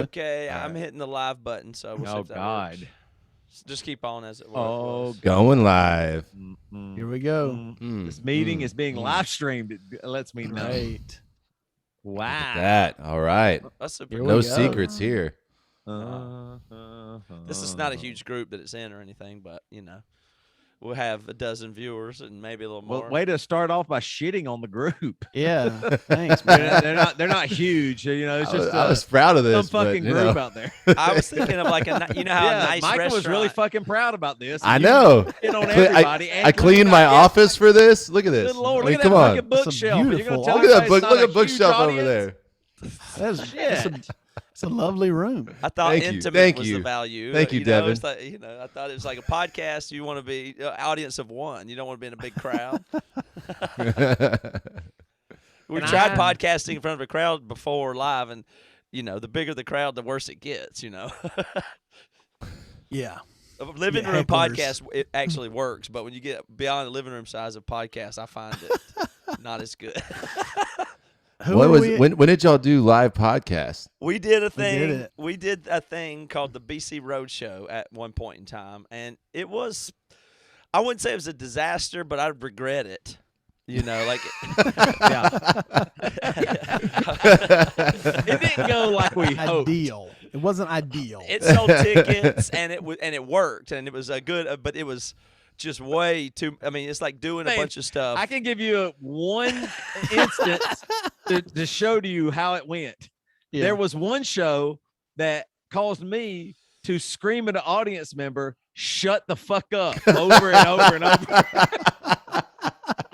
Okay, All I'm right. hitting the live button, so we'll see Oh if that God. works. Just keep on as it Oh, was. Going live. Here we go. This meeting is being live streamed. It lets me know. Great. Wow. Look at that. All right. That's super Here cool. we No go. secrets here. This is not a huge group that it's in or anything, but we'll have a dozen viewers and maybe a little more. Well, way to start off by shitting on the group. Yeah. Thanks, man. They're not huge. It's just I was proud of this. some fucking but, group out there. I was thinking of like how a nice Micah restaurant. was really fucking proud about this. I know. Shit on everybody. I cleaned my office for this. Look at this. Good Lord, I mean, look at come that on. fucking bookshelf. You're gonna beautiful- tell Look at that everybody book. it's not Look a at bookshelf huge over audience? there. It's a lovely room. I thought Thank you. intimate Thank was you. the value. Thank you, Devin. It's like, I thought it was like a podcast. You want to be audience of one. You don't want to be in a big crowd. We tried podcasting in front of a crowd before live, and the bigger the crowd, the worse it gets. Yeah. A living Yeah, room hecklers. podcast, it actually works, but when you get beyond the living room size of podcast, I find it not as good. When did y'all do live podcasts? We did a We did thing. it. We did a thing called the BC Road Show at one point in time, and it was, I wouldn't say it was a disaster, but I regret it. Like It didn't go like we hoped. Ideal. It wasn't ideal. it sold tickets, and it worked, and it was a good, but it was just way too. I mean, it's like doing a Man, bunch of stuff. I can give you one instance to show to you how it went. Yeah. There was one show that caused me to scream at an audience member, "Shut the fuck up," over and over and over.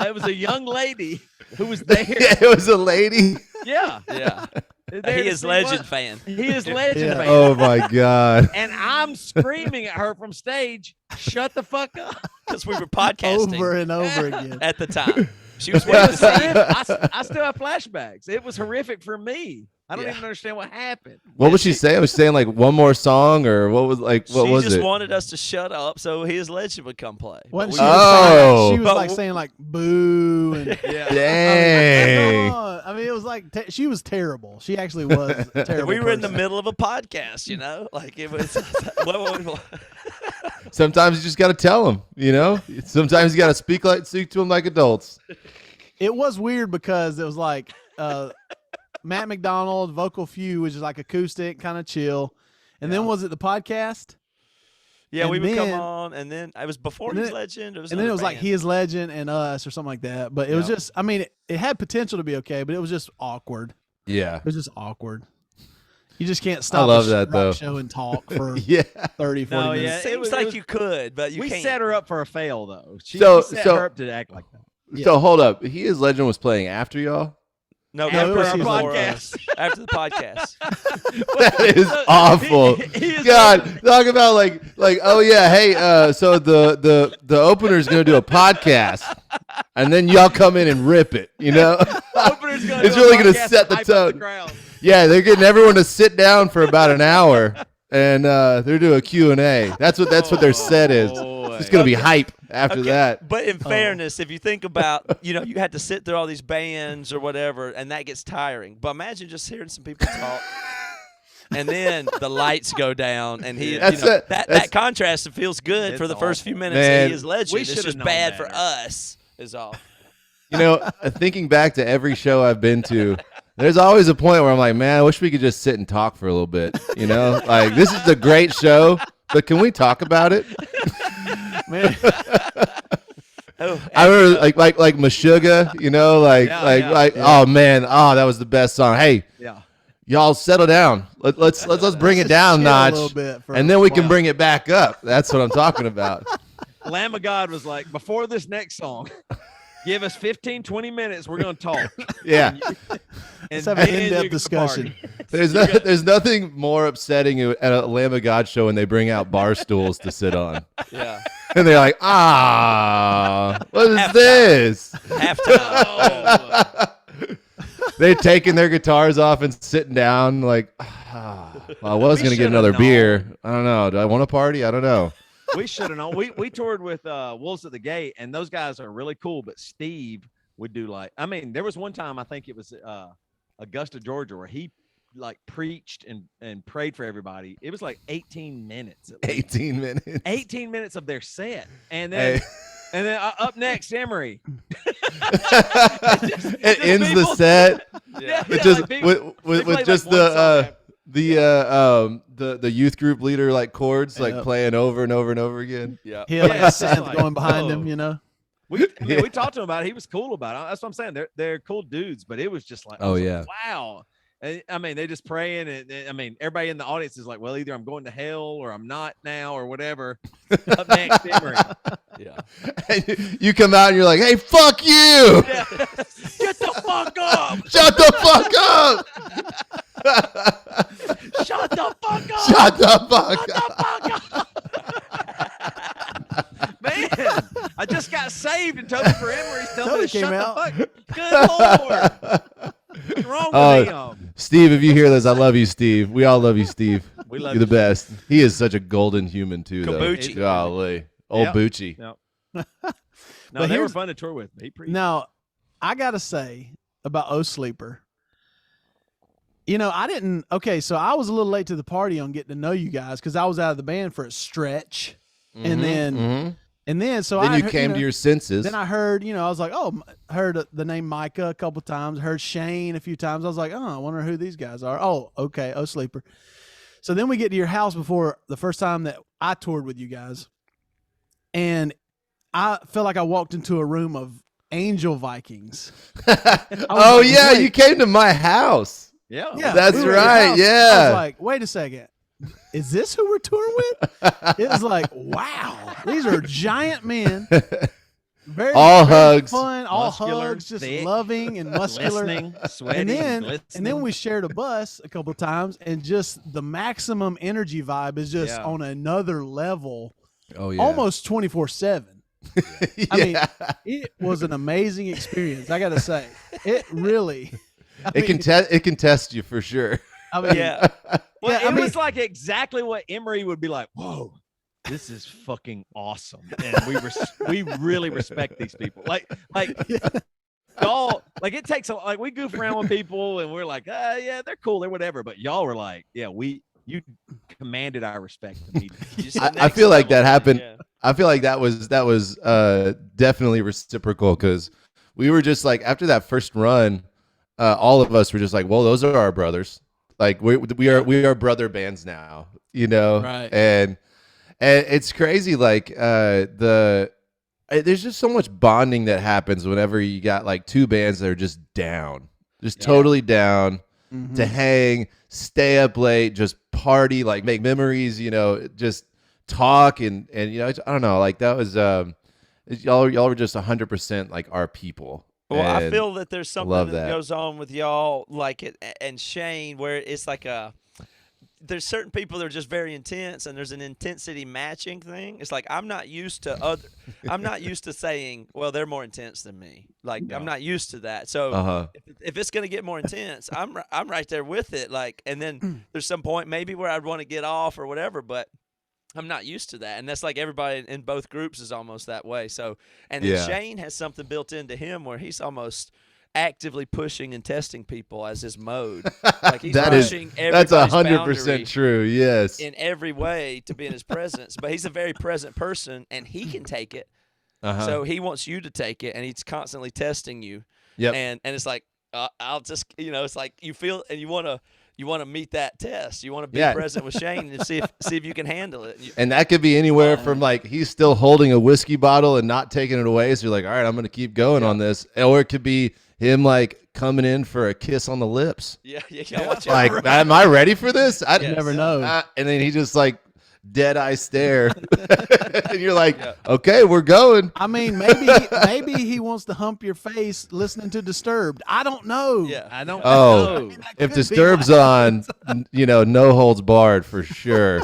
It was a young lady who was there. Yeah, it was a lady. Yeah. Yeah, There he to is see legend what- fan. He is legend Yeah. fan. Oh my God. And I'm screaming at her from stage, "Shut the fuck up." Because we were podcasting over and over again. at the time. She was It waiting to was see. horrific. I still have flashbacks. It was horrific for me. I don't Yeah. even understand what happened. What was she saying? Was she saying like one more song or what was like what She was just it? wanted us to shut up so his legend would come play. Wasn't But she, we- Oh. she was But like w- saying like boo and Dang. I mean, it was like she was terrible. She actually was a terrible. we were in the person. middle of a podcast, like it was. what- Sometimes you just got to tell them, Sometimes you got to speak to them like adults. It was weird because it was like Matt McDonald, Vocal Few, which is like acoustic, kind of chill. And then was it the podcast? yeah, And we would come then- on, and then it was before and his then- legend. It was And then it another was like band. He Is Legend and Us or something like that. But it was just, I mean, it had potential to be okay, but it was just awkward. Yeah. It was just awkward. You just can't stop love a that, rock though. show and talk for Yeah. 30, 40 No, minutes. yeah, It it seems was- like it was- you could, but you we can't. set her up for a fail, though. We So- set so- her up to act like that. Yeah. So hold up. He Is Legend was playing after y'all? No, After no, our before, podcast. after the podcast. That is awful. He is God, talk about like oh yeah, hey, so the opener's gonna do a podcast, and then y'all come in and rip it, Opener's gonna It's do a really gonna podcast set the hype up tone. crowd. Yeah, they're getting everyone to sit down for about an hour, and they're doing a Q&A. That's what their set is. It's gonna be hype after that. But in fairness, if you think about, you had to sit through all these bands or whatever, and that gets tiring. But imagine just hearing some people talk, and then the lights go down, and That's that contrast it feels good for It's the first few minutes. Man. And He Is Legend. We It's should've just known bad for better. us. Is all. Thinking back to every show I've been to, there's always a point where I'm like, man, I wish we could just sit and talk for a little bit. Like this is a great show, but can we talk about it? Man, I remember like Meshuggah, oh man, that was the best song. Hey, Yeah. y'all settle down. Let's bring it down a chill a notch, little bit for- and then we can wow. bring it back up. That's what I'm talking about. Lamb of God was like, before this next song, give us 15, 20 minutes. We're going to talk. Yeah, And Let's have an then in-depth you can discussion. party. there's nothing more upsetting at a Lamb of God show when they bring out bar stools to sit on, Yeah. and they're like, what is Halftime. this? Halftime. They're taking their guitars off and sitting down like, well, I was We going to get should've another known. beer. I don't know. Do I want to party? I don't know. We should have known. We toured with Wolves at the Gate, and those guys are really cool. But Steve would do there was one time, I think it was Augusta, Georgia, where he like preached and prayed for everybody. It was like 18 minutes. 18 minutes. 18 minutes of their set, and Hey. then up next, Emery. It ends the people- set. Yeah, It just like people- with played, just like, one song the youth group leader like chords like Yep. playing over and over and over again. Yeah. He had like Yeah, a it's synth like, going behind him, whoa. you know. we talked to him about it. He was cool about it. That's what I'm saying. They're cool dudes, but it was just like, Oh, I was yeah. like, wow. And, I mean, they just praying, and I mean, everybody in the audience is like, well, either I'm going to hell or I'm not now or whatever. Up next, Emery. Yeah. And you come out and you're like, "Hey, fuck you! Yeah. Get the fuck up! Shut the fuck up! Shut the fuck up! Shut the fuck Shut up!" the fuck up! Man, I just got saved, and Toby for Emery's telling Toby me to came shut out. the fuck. Good lord, what's wrong with him? Steve, if you hear this, I love you, Steve. We all love you, Steve. We love You're the you, best. He is such a golden human too, though. Kabuchi. Golly, old Yep. Bucci. No, But they were here's- fun to tour with. He preached. Now, I gotta say about O Sleeper. You know, I didn't. Okay, so I was a little late to the party on getting to know you guys because I was out of the band for a stretch, and then so Then I you heard, came know, to your senses. Then I heard, I was like, oh, heard the name Micah a couple times, heard Shane a few times. I was like, oh, I wonder who these guys are. Oh, okay, O Sleeper. So then we get to your house before the first time that I toured with you guys, and I felt like I walked into a room of angel Vikings. Oh like, yeah, wait. you came to my house. Yeah. Yeah, That's we were at your right, house. yeah. I was like, wait a second. Is this who we're touring with? It was like, wow, these are giant men. Very, All very hugs. fun, all Muscular, hugs, just thick, loving and muscular. Glistening, sweaty, And then we shared a bus a couple times, and just the maximum energy vibe is just Yeah. on another level, Oh yeah. almost 24/7. I mean, it was an amazing experience. I got to say, it really. it can test you for sure. I mean, Yeah. Well, Yeah, it I mean- was like exactly what Emery would be like. Whoa, this is fucking awesome, and we really respect these people. Like y'all, like it takes we goof around with people, and we're like, yeah, they're cool, they're whatever. But y'all were like, yeah, you commanded our respect immediately. Just the I next feel like level, that happened. yeah. I feel like that was definitely reciprocal because we were just like after that first run, all of us were just like, well, those are our brothers. Like we are brother bands now, Right. And it's crazy. Like there's just so much bonding that happens whenever you got like two bands that are just down, just totally down Mhm. to hang, stay up late, just party, like make memories, just talk and I don't know, like that was y'all were just 100% like our people. Well, I And feel that there's something love that that. goes on with y'all, like it and Shane, where it's like there's certain people that are just very intense, and there's an intensity matching thing. It's like I'm not used to saying, well, they're more intense than me. Like I'm not used to that. So if it's gonna get more intense, I'm right there with it. Like, and then there's some point maybe where I'd want to get off or whatever, but I'm not used to that, and that's like everybody in both groups is almost that way. So, and then Yeah. Shane has something built into him where he's almost actively pushing and testing people as his mode. Like he's pushing that's everybody's 100% boundary true. Yes. in every way to be in his presence. But he's a very present person, and he can take it. So he wants you to take it, and he's constantly testing you. Yep. And it's like I'll just it's like you feel and you want to meet that test. You want to be Yeah. present with Shane and see if you can handle it. And that could be anywhere from like he's still holding a whiskey bottle and not taking it away, so you're like, all right, I'm going to keep going on this, or it could be him like coming in for a kiss on the lips. Yeah. Watch out. Like, am I ready for this? I You never know. And then he just like dead eye stare, and you're like, okay, we're going. I mean, maybe he wants to hump your face listening to Disturbed. I don't know. Yeah. I don't Oh, know. if could be Disturbed's on, no holds barred for sure.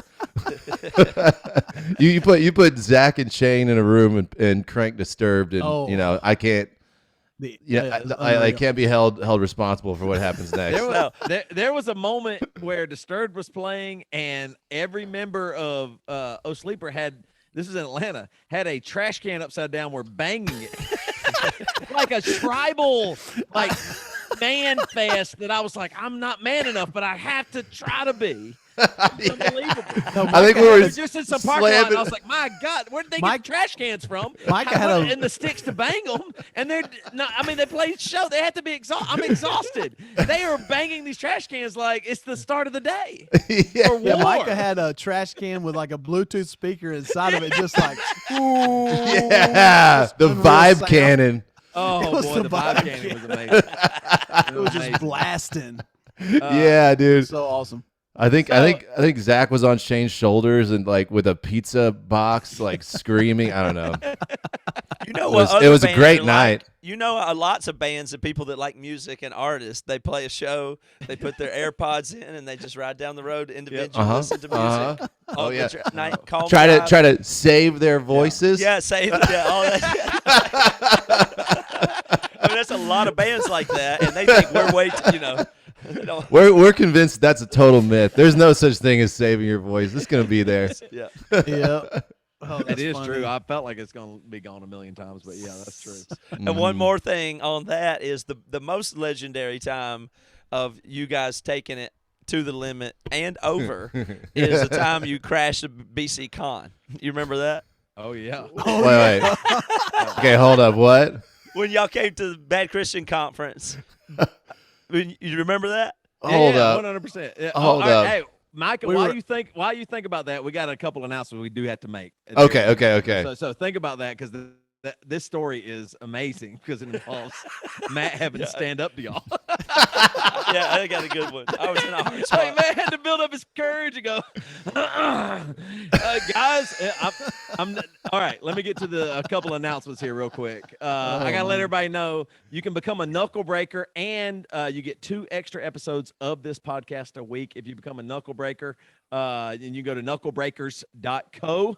you put Zach and Shane in a room and crank Disturbed, and Oh. I can't. It's I unreal. can't be held responsible for what happens next. There was a moment where Disturbed was playing, and every member of O Sleeper this is in Atlanta, had a trash can upside down, were banging it. Like a tribal, like man fest that I was like, I'm not man enough, but I have to try to be. It's unbelievable. I think we were just in some parking lot. slamming- And I was like, my God, where did they get trash cans from? Micah had And the sticks to bang them. And they're not, I mean, they played show. They have to be exhausted. I'm exhausted. They are banging these trash cans like it's the start of the day. Yeah. For Yeah, war. Micah had a trash can with like a Bluetooth speaker inside of it, just like, ooh. Yeah, Just the unreal vibe sound. cannon. Oh, It was boy, the the vibe vibe candy was amazing. It was just amazing. blasting. Yeah, dude. So awesome. I think Zach was on Shane's shoulders and like with a pizza box, like screaming. I don't know. You know It what? was- other it was a bands great are night. Like? You know, lots of bands and people that like music and artists. They play a show. They put their AirPods in and they just ride down the road individually, listen to music. Oh, yeah. Night, calm Try drive. to save their voices. Yeah, save all that. I mean, that's a lot of bands like that, and they think we're way too, they don't- We're convinced that's a total myth. There's no such thing as saving your voice. It's gonna be there. yeah. Yeah. Oh, It that's is funny. true. I felt like it's going to be gone a million times, but yeah, that's true. And one more thing on that is the most legendary time of you guys taking it to the limit and over is the time you crashed the BC Con. You remember that? Oh, yeah. Wait. Okay, hold up. What? When y'all came to the Bad Christian Conference. You remember that? Hold up. 100%. Yeah. Hold all right, up. Hey, Micah, We while were- you think about that, we got a couple announcements we do have to make. Okay. So think about that because this story is amazing because it involves Matt having to stand up to y'all. Yeah, I got a good one. I was in a hard Like, spot. man had to build up his courage and go, guys. I'm all right. Let me get to a couple announcements here real quick. I gotta let everybody know you can become a Knuckle Breaker, and you get 2 extra episodes of this podcast a week if you become a Knuckle Breaker. And you go to knucklebreakers.co.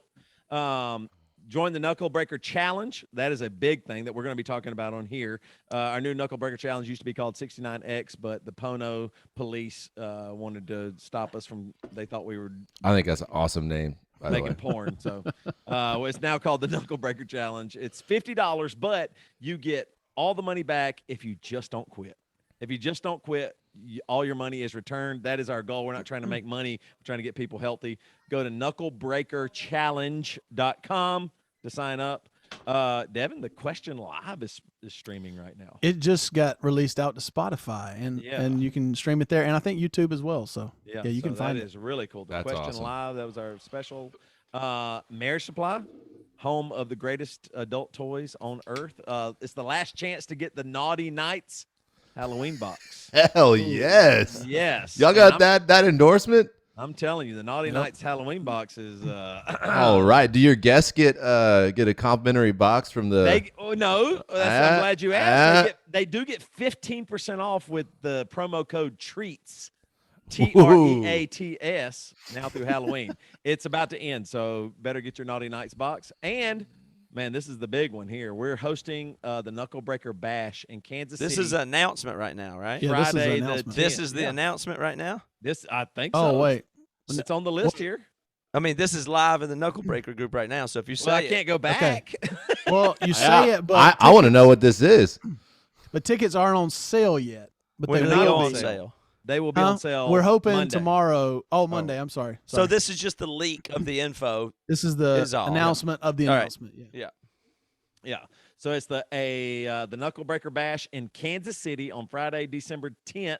Join the Knuckle Breaker Challenge. That is a big thing that we're going to be talking about on here. Our new Knuckle Breaker Challenge used to be called 69X, but the Pono police wanted to stop us from. They thought we were I think that's an awesome name. By the making way. porn. So it's now called the Knuckle Breaker Challenge. It's $50, but you get all the money back if you just don't quit. If you just don't quit, all your money is returned. That is our goal. We're not trying to make money. We're trying to get people healthy. Go to knucklebreakerchallenge.com to sign up. Devin, the Question Live is streaming right now. It just got released out to Spotify, and you can stream it there, and I think YouTube as well. So yeah, you can find that it. is really cool. The That's Question awesome. Live, that was our special. Marriage Supply, home of the greatest adult toys on earth. It's the last chance to get the Naughty Nights Halloween box. Hell yes. Yes. Y'all And got I'm- that endorsement? I'm telling you, the Naughty Nights Halloween box is. All right. Do your guests get a complimentary box from the? No, I'm glad you asked. uh, They do get 15% off with the promo code TREATS. TREATS now through Halloween. It's about to end, so better get your Naughty Nights box. And man, this is the big one here. We're hosting the Knuckle Breaker Bash in Kansas City. This is an announcement right now, right? Yeah, this is Friday an the announcement. This 10th. is the Yeah. announcement right now? This I think so. Oh wait, It's on the list here. I mean, this is live in the Knuckle Breaker group right now, so if you say Well, I it- can't go back. well you say it, but I want to know what this is. but tickets aren't on sale yet. But when they do they will go be. on sale? They will be Huh? on sale. We're hoping Monday. tomorrow. Oh, Monday. I'm sorry. So this is just the leak of the info. This is the is all. announcement of the All right. announcement. Yeah. Yeah. So it's the Knuckle Breaker Bash in Kansas City on Friday, December 10th,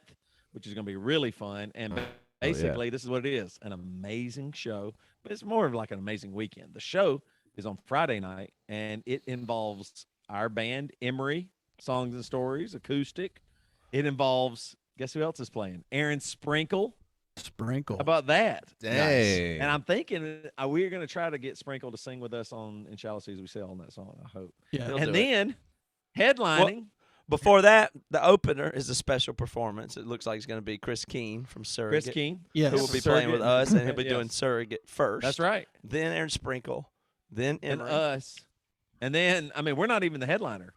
which is going to be really fun. And basically, this is what it is: an amazing show, but it's more of like an amazing weekend. The show is on Friday night, and it involves our band, Emery, Songs and Stories, acoustic. It involves, guess who else is playing? Aaron Sprinkle. Sprinkle. How about that? Dang. And I'm thinking we're going to try to get Sprinkle to sing with us on In Shallow Seas We Sail on that song, I hope. yeah. He'll And do it. then headlining. Before that, the opener is a special performance. It looks like it's going to be Chris Keene from Surrogate, Chris King. Yes. who will be playing with Surrogate. us, and he'll be Yes. doing Surrogate first. That's right. Then Aaron Sprinkle, then And Emery. us. And then, I mean, we're not even the headliner.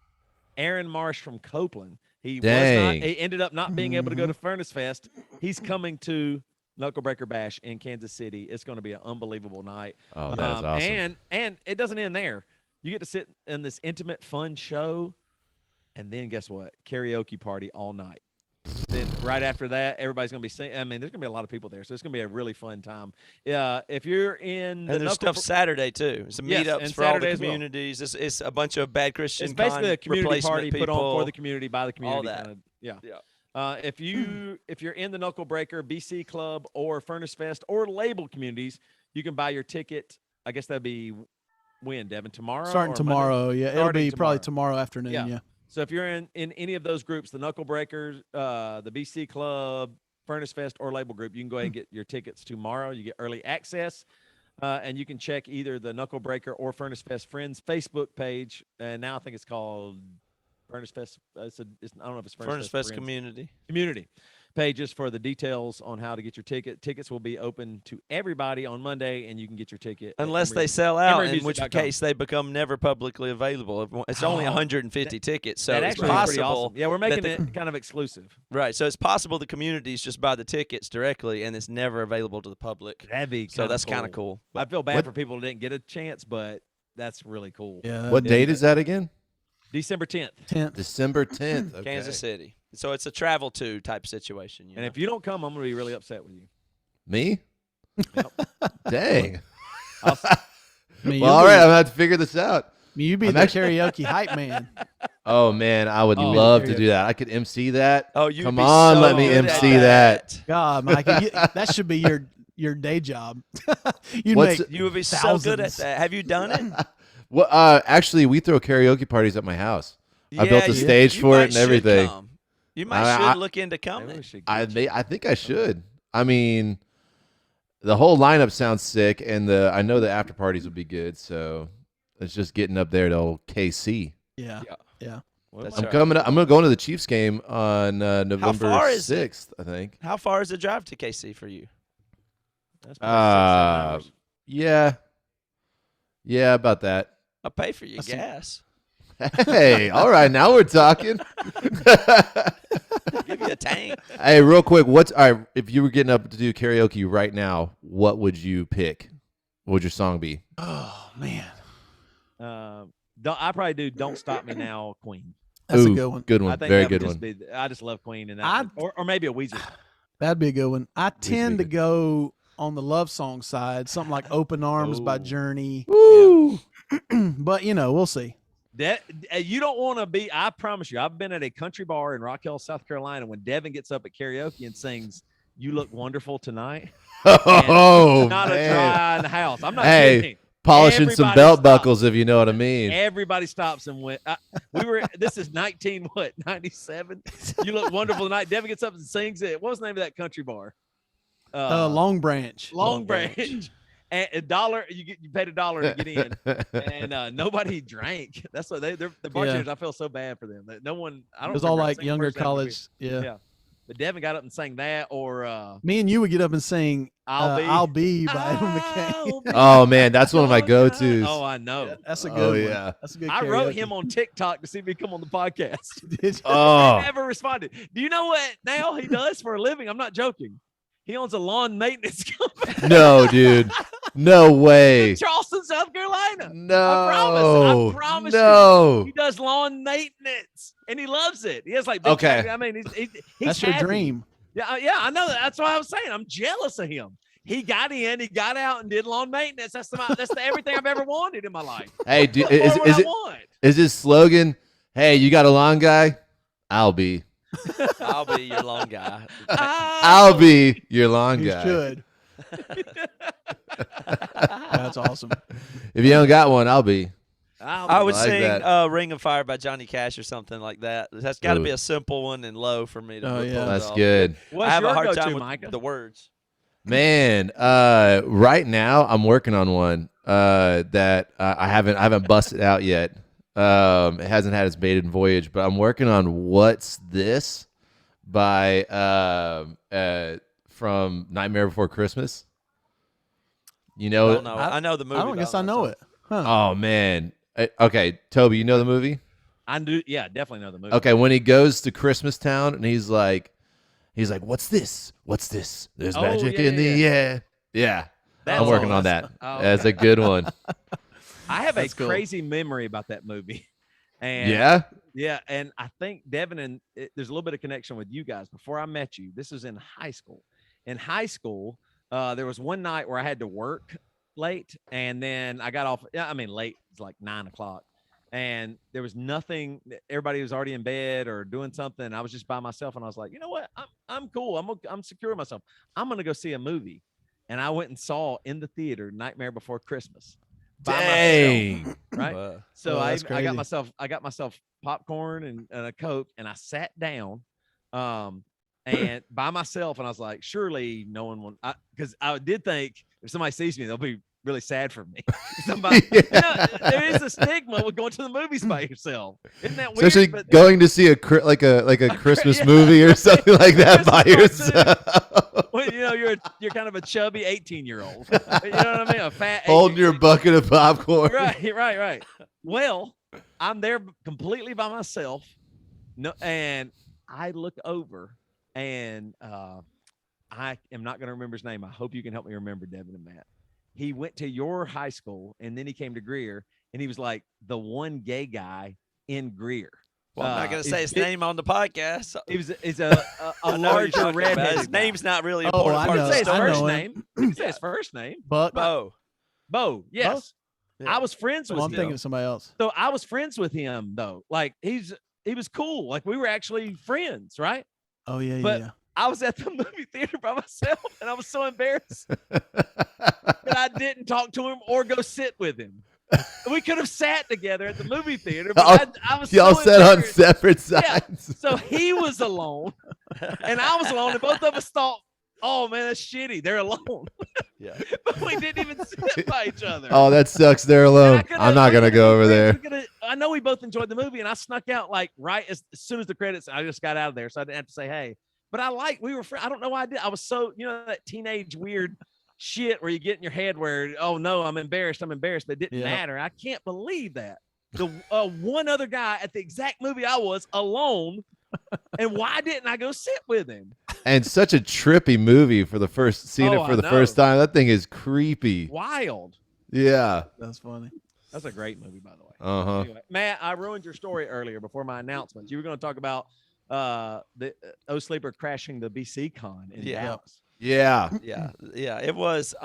Aaron Marsh from Copeland. He Dang. he ended up not being able to go to Furnace Fest. He's coming to Knuckle Breaker Bash in Kansas City. It's going to be an unbelievable night. Oh, that is awesome. And it doesn't end there. You get to sit in this intimate, fun show, and then guess what? Karaoke party all night. then right after that, everybody's going to be singing. I mean, there's going to be a lot of people there, so it's going to be a really fun time. If you're in the And there's stuff Saturday too. Some Yes, meetups and for all Saturday the as well. communities. It's a bunch of bad Christian. it's basically a community replacement party people. put on for the community by the community. that. Kinda, yeah. Yeah. If you're in the Knuckle Breaker, BC Club, or Furnace Fest, or Label communities, you can buy your ticket. I guess that'd be when, Devin? Tomorrow? Starting or tomorrow, Monday? yeah. It'll Starting be probably tomorrow. tomorrow afternoon, Yeah. yeah. So if you're in any of those groups, the Knuckle Breakers, the BC Club, Furnace Fest, or Label Group, you can go ahead and get your tickets tomorrow. You get early access, and you can check either the Knuckle Breaker or Furnace Fest Friends Facebook page. And now I think it's called Furnace Fest. I don't know if it's Furnace Fest Fest Friends. community. Pages for the details on how to get your ticket. Tickets will be open to everybody on Monday, and you can get your ticket at Unless Emery- they sell out, in which emerymusic.com. case they become never publicly available. It's only 150 tickets, so that it's actually is pretty possible. awesome. Yeah, we're making that it kind of exclusive. Right, so it's possible the communities just buy the tickets directly, and it's never available to the public. That'd be So that's kind of cool. I feel bad What- for people who didn't get a chance, but that's really cool. Yeah. What date is that again? December 10th. 10th. December 10th. Okay. Kansas City. So it's a travel to type situation. And if you don't come, I'm going to be really upset with you. Me? Yep. Dang. I mean, Well, all right. I'm going to have to figure this out. You be I'm the actually- karaoke hype man. Oh, man. I would Oh, love to karaoke. do that. I could MC that. oh, you Come on, let me good at MC that. God, Micah, that should be your day job. You'd What's make You would be so good at thousands. that. Have you done it? Well, actually, we throw karaoke parties at my house. I built a you- stage you for might it and should everything. come. You might I- should look into Maybe we coming. should I get you. I think I should. I mean, the whole lineup sounds sick, and I know the after parties would be good. So it's just getting up there to old KC. Yeah. Yeah. Yeah. Well, That's I'm right. coming. I'm going to go into the Chiefs game on November far is it? 6th. I think. How far is the drive to KC for you? That's probably 6 Yeah, about that. I'll pay for your That's some- gas. Hey, all right, now we're talking. Give you a tank. Hey, real quick, all right? If you were getting up to do karaoke right now, what would you pick? What would your song be? Oh man, I probably do "Don't Stop Me Now" Queen. that's Ooh, a good one. Good I one. think Very that would good just one. be- I just love Queen, and I- that, or maybe a Weezer. That'd be a good one. I tend to good. go on the love song side, something like "Open Arms" by Oh. Journey. Woo! But we'll see. That you don't want to be. I promise you, I've been at a country bar in Rock Hill, South Carolina, when Devin gets up at karaoke and sings "You Look Wonderful Tonight." Oh Not a man, dry in the house. I'm not Hey. kidding. polishing some Everybody belt stop. buckles, if you know what I mean. Everybody stops and went. We were. This is 97. You look wonderful tonight. Devin gets up and sings it. What was the name of that country bar? Long Branch. Long Branch. And $1, you paid $1 to get in, and nobody drank. That's what the bartenders. I feel so bad for them. That no one. I don't. It was all remember a like single younger person having a beer. college. Yeah. Yeah. But Devin got up and sang that, or Me and you would get up and sing I'll Be Be. by Adam McCain. I'll Be. Oh man, that's one of my go-tos. Oh, I know. That's a good Oh, one. yeah. That's a good I wrote karaoke. him on TikTok to see if he'd come on the podcast. Did you? Oh, He never responded. Do you know what now he does for a living? I'm not joking. He owns a lawn maintenance company no, dude. No way. in Charleston, South Carolina. No. I promise no. He does lawn maintenance, and he loves it. He has like big Okay. I mean, he's That's your happy. dream. Yeah, I know that. That's why I was saying I'm jealous of him. He got in, he got out, and did lawn maintenance. That's the everything I've ever wanted in my life. Hey, What is more would I it want? is his slogan? Hey, you got a lawn guy? I'll be. I'll be your long guy. I'll be your lawn You guy. should. That's awesome. If you don't got one, I'll be. I would I like sing that. "Ring of Fire" by Johnny Cash or something like that. That's got to Ooh. be a simple one and low for me to. Oh, pull yeah. it That's off. good. What's I have your a hard go-to, time with Micah? the words. Man, right now I'm working on one that I haven't busted out yet. It hasn't had its maiden voyage, but I'm working on "What's This" by from Nightmare Before Christmas. You I know, don't know. I know the movie. I don't but guess I know it. Huh. oh man. Okay, Toby, you know the movie? I do. Yeah, definitely know the movie. Okay, when he goes to Christmas Town and he's like, "What's this? What's this? There's Oh, magic yeah, in the air." Yeah, That's I'm working awesome. on that. Oh, That's okay. a good one. I have a That's cool. crazy memory about that movie. And Yeah. Yeah, and I think Devin there's a little bit of connection with you guys. Before I met you, this was in high school. In high school, there was one night where I had to work late, and then I got off. Yeah, I mean late. It's like 9 o'clock, and there was nothing. Everybody was already in bed or doing something. I was just by myself, and I was like, you know what? I'm cool. I'm secure with myself. I'm gonna go see a movie, and I went and saw in the theater Nightmare Before Christmas. By myself, right? So I got myself popcorn and a Coke, and I sat down and by myself, and I was like, surely no one will, because I did think if somebody sees me, they'll be really sad for me. Somebody, there is a stigma with going to the movies by yourself. Isn't that weird? Especially going to see a Christmas movie or something like that by yourself. Well, you're kind of a chubby 18-year-old. You know what I mean? A fat holding your bucket of popcorn. Right. Well, I'm there completely by myself. No, and I look over, and I am not going to remember his name. I hope you can help me remember, Devin and Matt. He went to your high school, and then he came to Greer, and he was like the one gay guy in Greer. Well, I'm not going to say his name on the podcast. He's a larger redhead. His name's not really important. I know. Say his first name. You can say his first name. Bo. Yes. Yeah. I was friends with him. I'm thinking of somebody else. So I was friends with him though. Like he was cool. Like we were actually friends, right? Oh yeah, but yeah. I was at the movie theater by myself, and I was so embarrassed that I didn't talk to him or go sit with him. We could have sat together at the movie theater, but I was y'all so sat on separate sides. Yeah. So he was alone, and I was alone, and both of us thought, "Oh man, that's shitty. They're alone." Yeah, but we didn't even sit by each other. Oh, that sucks. They're alone. I'm not gonna go over there. I know we both enjoyed the movie, and I snuck out like right as soon as the credits. I just got out of there, so I didn't have to say hey. But we were friends. I don't know why I did. I was so that teenage weird shit where you get in your head where, oh no, I'm embarrassed, but it didn't matter. I can't believe that. The one other guy at the exact movie I was alone, and why didn't I go sit with him? And such a trippy movie for the first first time. That thing is creepy. Wild. Yeah. That's funny. That's a great movie, by the way. Uh-huh. Anyway, Matt, I ruined your story earlier before my announcements. You were going to talk about the Sleeper crashing the BC Con in Dallas. Yeah. It was.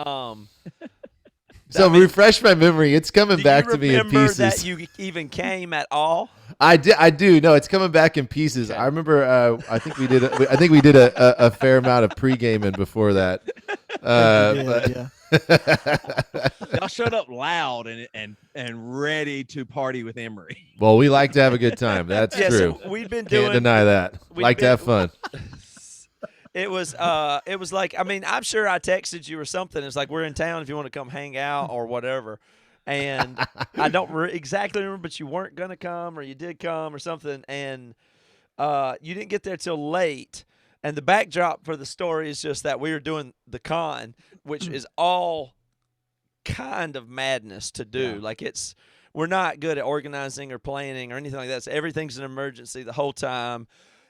So refresh my memory. It's coming back to me in pieces. That you even came at all? I do. No, it's coming back in pieces. Okay. I remember. I think we did. A fair amount of pre-gaming before that. Y'all showed up loud and ready to party with Emery. Well, we like to have a good time. That's true. So we've been Can't deny that. Like to have fun. It was like, I mean, I'm sure I texted you or something. It's like, we're in town if you want to come hang out or whatever. And I don't exactly remember, but you weren't going to come or you did come or something. And you didn't get there till late. And the backdrop for the story is just that we were doing the con, which is all kind of madness to do. Yeah. Like we're not good at organizing or planning or anything like that. So everything's an emergency the whole time.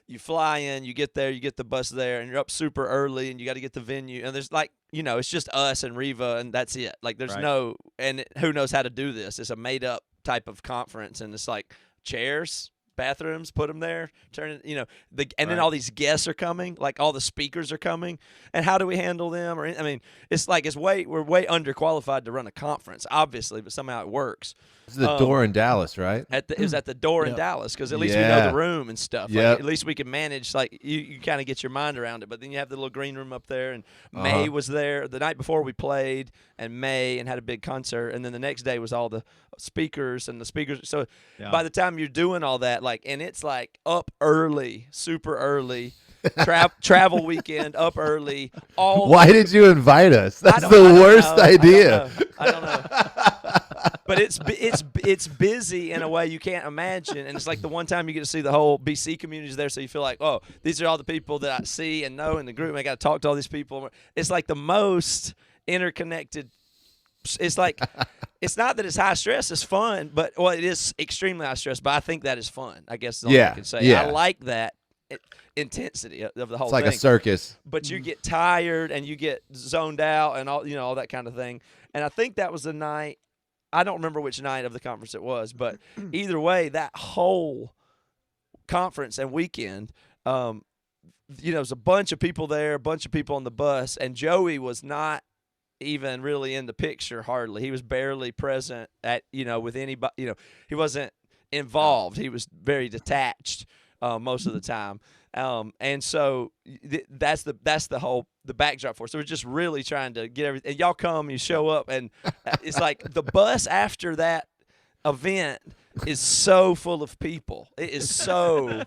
You fly in, you get there, you get the bus there, and you're up super early, and you got to get the venue. And there's like, it's just us and Riva, and that's it. Like there's who knows how to do this. It's a made-up type of conference, and it's like chairs, bathrooms, put them there, turn it, then all these guests are coming, like all the speakers are coming, and how do we handle them? Or I mean, it's like we're way underqualified to run a conference, obviously, but somehow it works. It's the door in Dallas, right? It was at the door in Dallas because at least we know the room and stuff. Like, at least we can manage. Like you kind of get your mind around it. But then you have the little green room up there, and May was there the night before we played, and had a big concert, and then the next day was all the speakers and the speakers. So by the time you're doing all that, and it's like up early, super early. Travel weekend, up early. Why did you invite us? That's the worst idea. I don't know. But it's busy in a way you can't imagine, and it's like the one time you get to see the whole BC community is there, so you feel like, oh, these are all the people that I see and know in the group. And I got to talk to all these people. It's like the most interconnected. It's like it's not that it's high stress. It's fun, but it is extremely high stress. But I think that is fun. I guess is all I can say. Yeah. I like that intensity of the whole thing. It's like a circus. But you get tired and you get zoned out and all that kind of thing. And I think that was the night. I don't remember which night of the conference it was, but either way, that whole conference and weekend. There's a bunch of people there, a bunch of people on the bus, and Joey was not even really in the picture hardly. He was barely present with anybody. He wasn't involved. He was very detached most of the time. And so that's the backdrop for us. So we're just really trying to get everything. And y'all come, you show up, and it's like the bus after that event is so full of people. It is so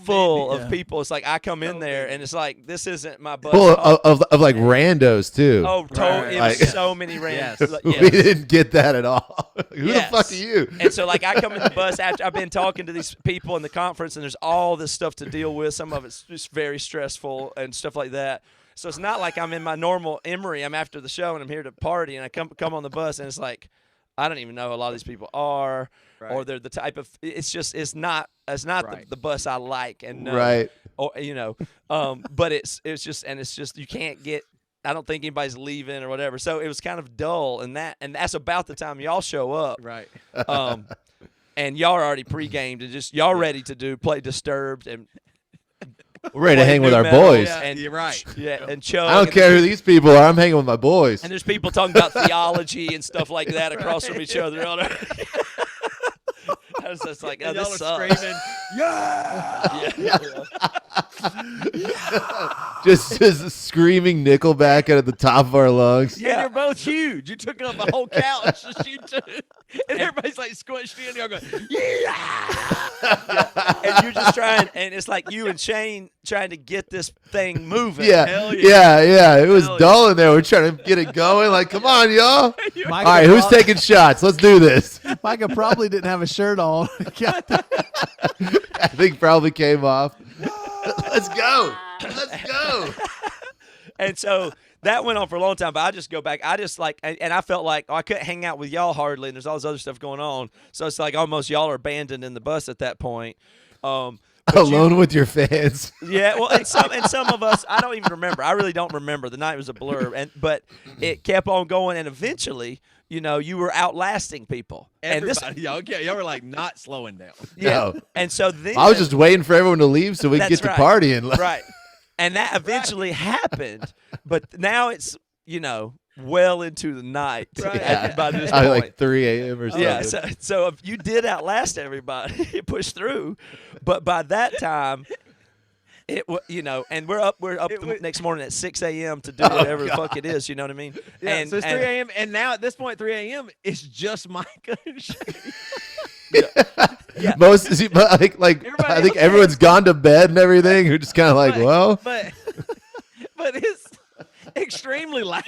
full of people. It's like I come in there and it's like this isn't my bus. Full of like randos too. Oh, totally. It was so many randos. Yes. We didn't get that at all. Who the fuck are you? And so like I come in the bus after I've been talking to these people in the conference, and there's all this stuff to deal with. Some of it's just very stressful and stuff like that. So it's not like I'm in my normal Emery. I'm after the show and I'm here to party, and I come on the bus and it's like I don't even know who a lot of these people are, or they're the type of. It's not the bus I like and know, right. Or but it's just you can't get. I don't think anybody's leaving or whatever. So it was kind of dull, and that's about the time y'all show up, right? And y'all are already pre-gamed and just y'all ready to play Disturbed and. We're ready to hang with our metal, boys. And you're right. Yeah, and Chug. I don't care who these people are. I'm hanging with my boys. And there's people talking about theology and stuff like that across from each other. I was just like, oh, this sucks. Screaming, yeah. Just screaming Nickelback out of the top of our lungs. Yeah, you're both huge. You took up a whole couch, just you two, and everybody's like squished in. Y'all going, yeah. And you're just trying, and it's like you and Shane trying to get this thing moving. Yeah, Hell yeah. yeah. It was dull in there. We're trying to get it going. Like, come on, y'all. Micah All right, who's taking shots? Let's do this. Micah probably didn't have a shirt on. I think probably came off. Let's go. Let's go. And so that went on for a long time, but I just go back. I just like, and I felt like I couldn't hang out with y'all hardly, and there's all this other stuff going on. So it's like almost y'all are abandoned in the bus at that point. Alone with your fans. Yeah, well, and some of us, I don't even remember. I really don't remember. The night was a blur, but it kept on going, and eventually, you were outlasting people. Everybody, y'all were like not slowing down. Yeah, No. and so then I was just waiting for everyone to leave so we could get That's to right. partying. right, and that eventually happened, but now it's well into the night by this point. Like 3 a.m. or something. Yeah, so if you did outlast everybody, you pushed through, but by that time, and we're up the next morning at 6 a.m. to do whatever the fuck it is. You know what I mean? Yeah, so it's 3 a.m. and now at this point, 3 a.m. it's just Micah and Shane. Yeah. I think everyone's gone to bed and everything. We're just kind of like, but it's extremely loud.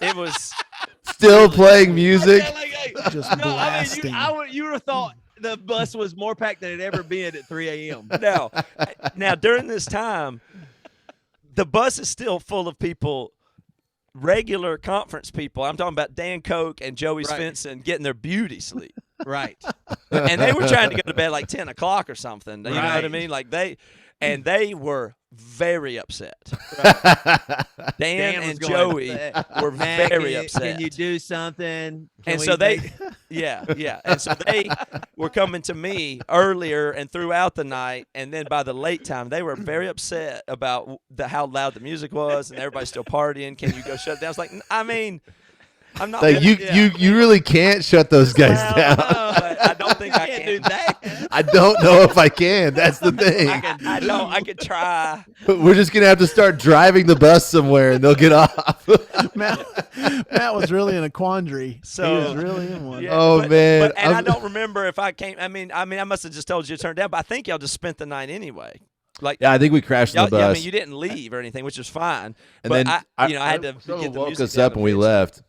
It was still playing music. Just blasting. You would have thought the bus was more packed than it ever been at 3 a.m. Now during this time, the bus is still full of people, regular conference people. I'm talking about Dan Koch and Joey Svensson getting their beauty sleep. Right. And they were trying to go to bed like 10 o'clock or something. You know what I mean? Like they were very upset. Dan and Joey were very upset. Can you do something? And so And so they were coming to me earlier and throughout the night, and then by the late time, they were very upset about how loud the music was, and everybody's still partying. Can you go shut it down? It's like, I mean, I'm not like you really can't shut those guys down. But I don't think I can do that. I don't know if I can. That's the thing. I could try. But we're just gonna have to start driving the bus somewhere, and they'll get off. Matt was really in a quandary. So he was really in one. Yeah, man! I don't remember if I came. I mean, I must have just told you to turn down. But I think y'all just spent the night anyway. Like, I think we crashed the bus. Yeah, I mean, you didn't leave or anything, which is fine. And but then I had to get the woke music us down up and we left.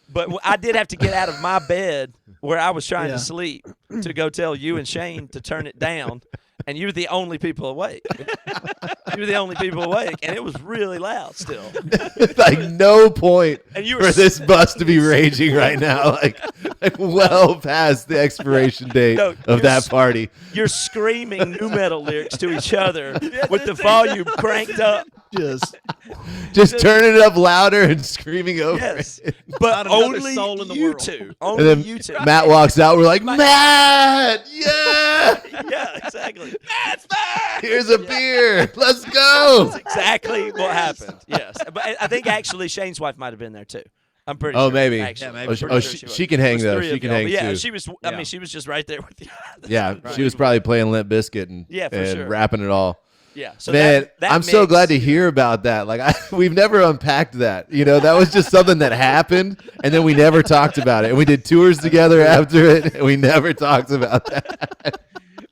But I did have to get out of my bed where I was trying to sleep to go tell you and Shane to turn it down, and you're the only people awake. You're the only people awake, and it was really loud still. Like no point and you for this bus to be raging right now, like well past the expiration date of that party. You're screaming new metal lyrics to each other with the volume cranked up. just turning it up louder and screaming over Yes, it. but Not another only soul in the you world. two. And Only then you two. Matt walks out. We're like, Matt, yeah, Yeah, exactly. That's fine. here's a beer. Let's go. That's exactly what happened. Yes, but I think actually Shane's wife might have been there too. I'm pretty Oh, sure. maybe. Actually. Yeah, maybe. I'm Oh, pretty she, sure was. she can It hang was though. three She of can y'all, hang but yeah, too. she was. I Yeah. mean, she was just right there with you. Yeah, she was probably playing Limp Bizkit and Yeah, for and sure. rapping it all. Yeah. So Man, that I'm so mix, glad to you know, hear about that. Like, we've never unpacked that. You know, that was just something that happened, and then we never talked about it. And we did tours together after it, and we never talked about that.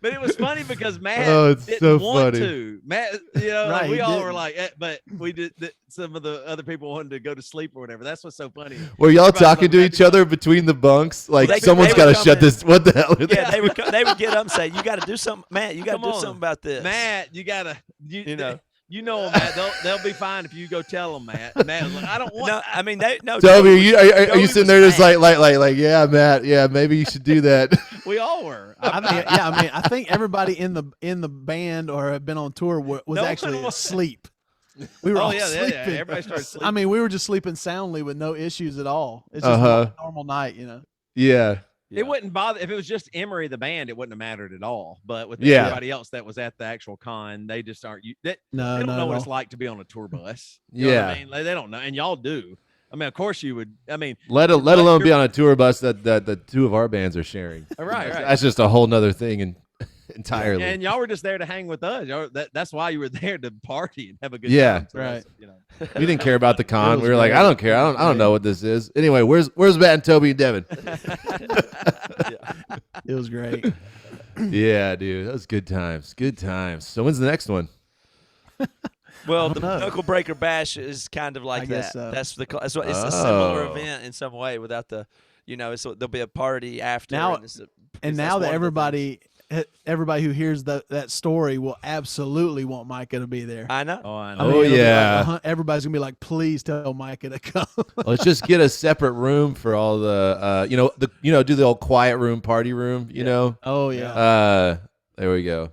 But it was funny because Matt Oh, it's didn't so want funny. to. Matt, you know, like Right, we he all were didn't. like, but we did. Some of the other people wanted to go to sleep or whatever. That's what's so funny. Were y'all Everybody's talking like, to "We have each to go." other between the bunks? Like, they- someone's they got were to shut coming- this. What the hell? Are Yeah, they would get up and say, "You got to do something, Matt. You got to Come do on, something about this." Matt, you gotta, You know. you know them, Matt. They'll be fine if you go tell them, Matt. And Matt was like, I don't want. No, I mean they no. Toby, are Toby you sitting was there just mad. like, yeah, Matt, yeah, maybe you should do that. We all were. I mean, I think everybody in the band or have been on tour was No one actually was. asleep. We were Oh all yeah, sleeping. yeah. Everybody started sleeping. I mean, we were just sleeping soundly with no issues at all. It's just Uh-huh. a normal night, you know. Yeah. It wouldn't bother if it was just Emery the band. It wouldn't have mattered at all. But with Yeah. everybody else that was at the actual con, they just aren't. They No, don't no, know what no. it's like to be on a tour bus. You know what Yeah. I mean, like, they don't know, and y'all do. I mean, of course you would. I mean, Let alone be on a tour bus that the two of our bands are sharing. right. That's just a whole nother thing entirely. And y'all were just there to hang with us. That's why you were there to party and have a good Yeah. time. So Right. that's, you know. We didn't care about the con. was We were like, great. I don't care. I don't know what this is. Anyway, where's Matt and Toby and Devin? It was great. Yeah, dude, that was good times. Good times. So when's the next one? Well, I the don't know. Knuckle Breaker Bash is kind of like I that. guess so. That's what it's a similar Oh. event in some way without the, you know, there'll be a party after. Now- and it's And that's now one that of the everybody who hears that story will absolutely want Micah to be there. things. I know. Oh, I I know. mean, Oh, it'll be like yeah. everybody's gonna be like, please tell Micah to come. Let's just get a separate room for all the do the old quiet room, party room, you know? Oh yeah. There we go.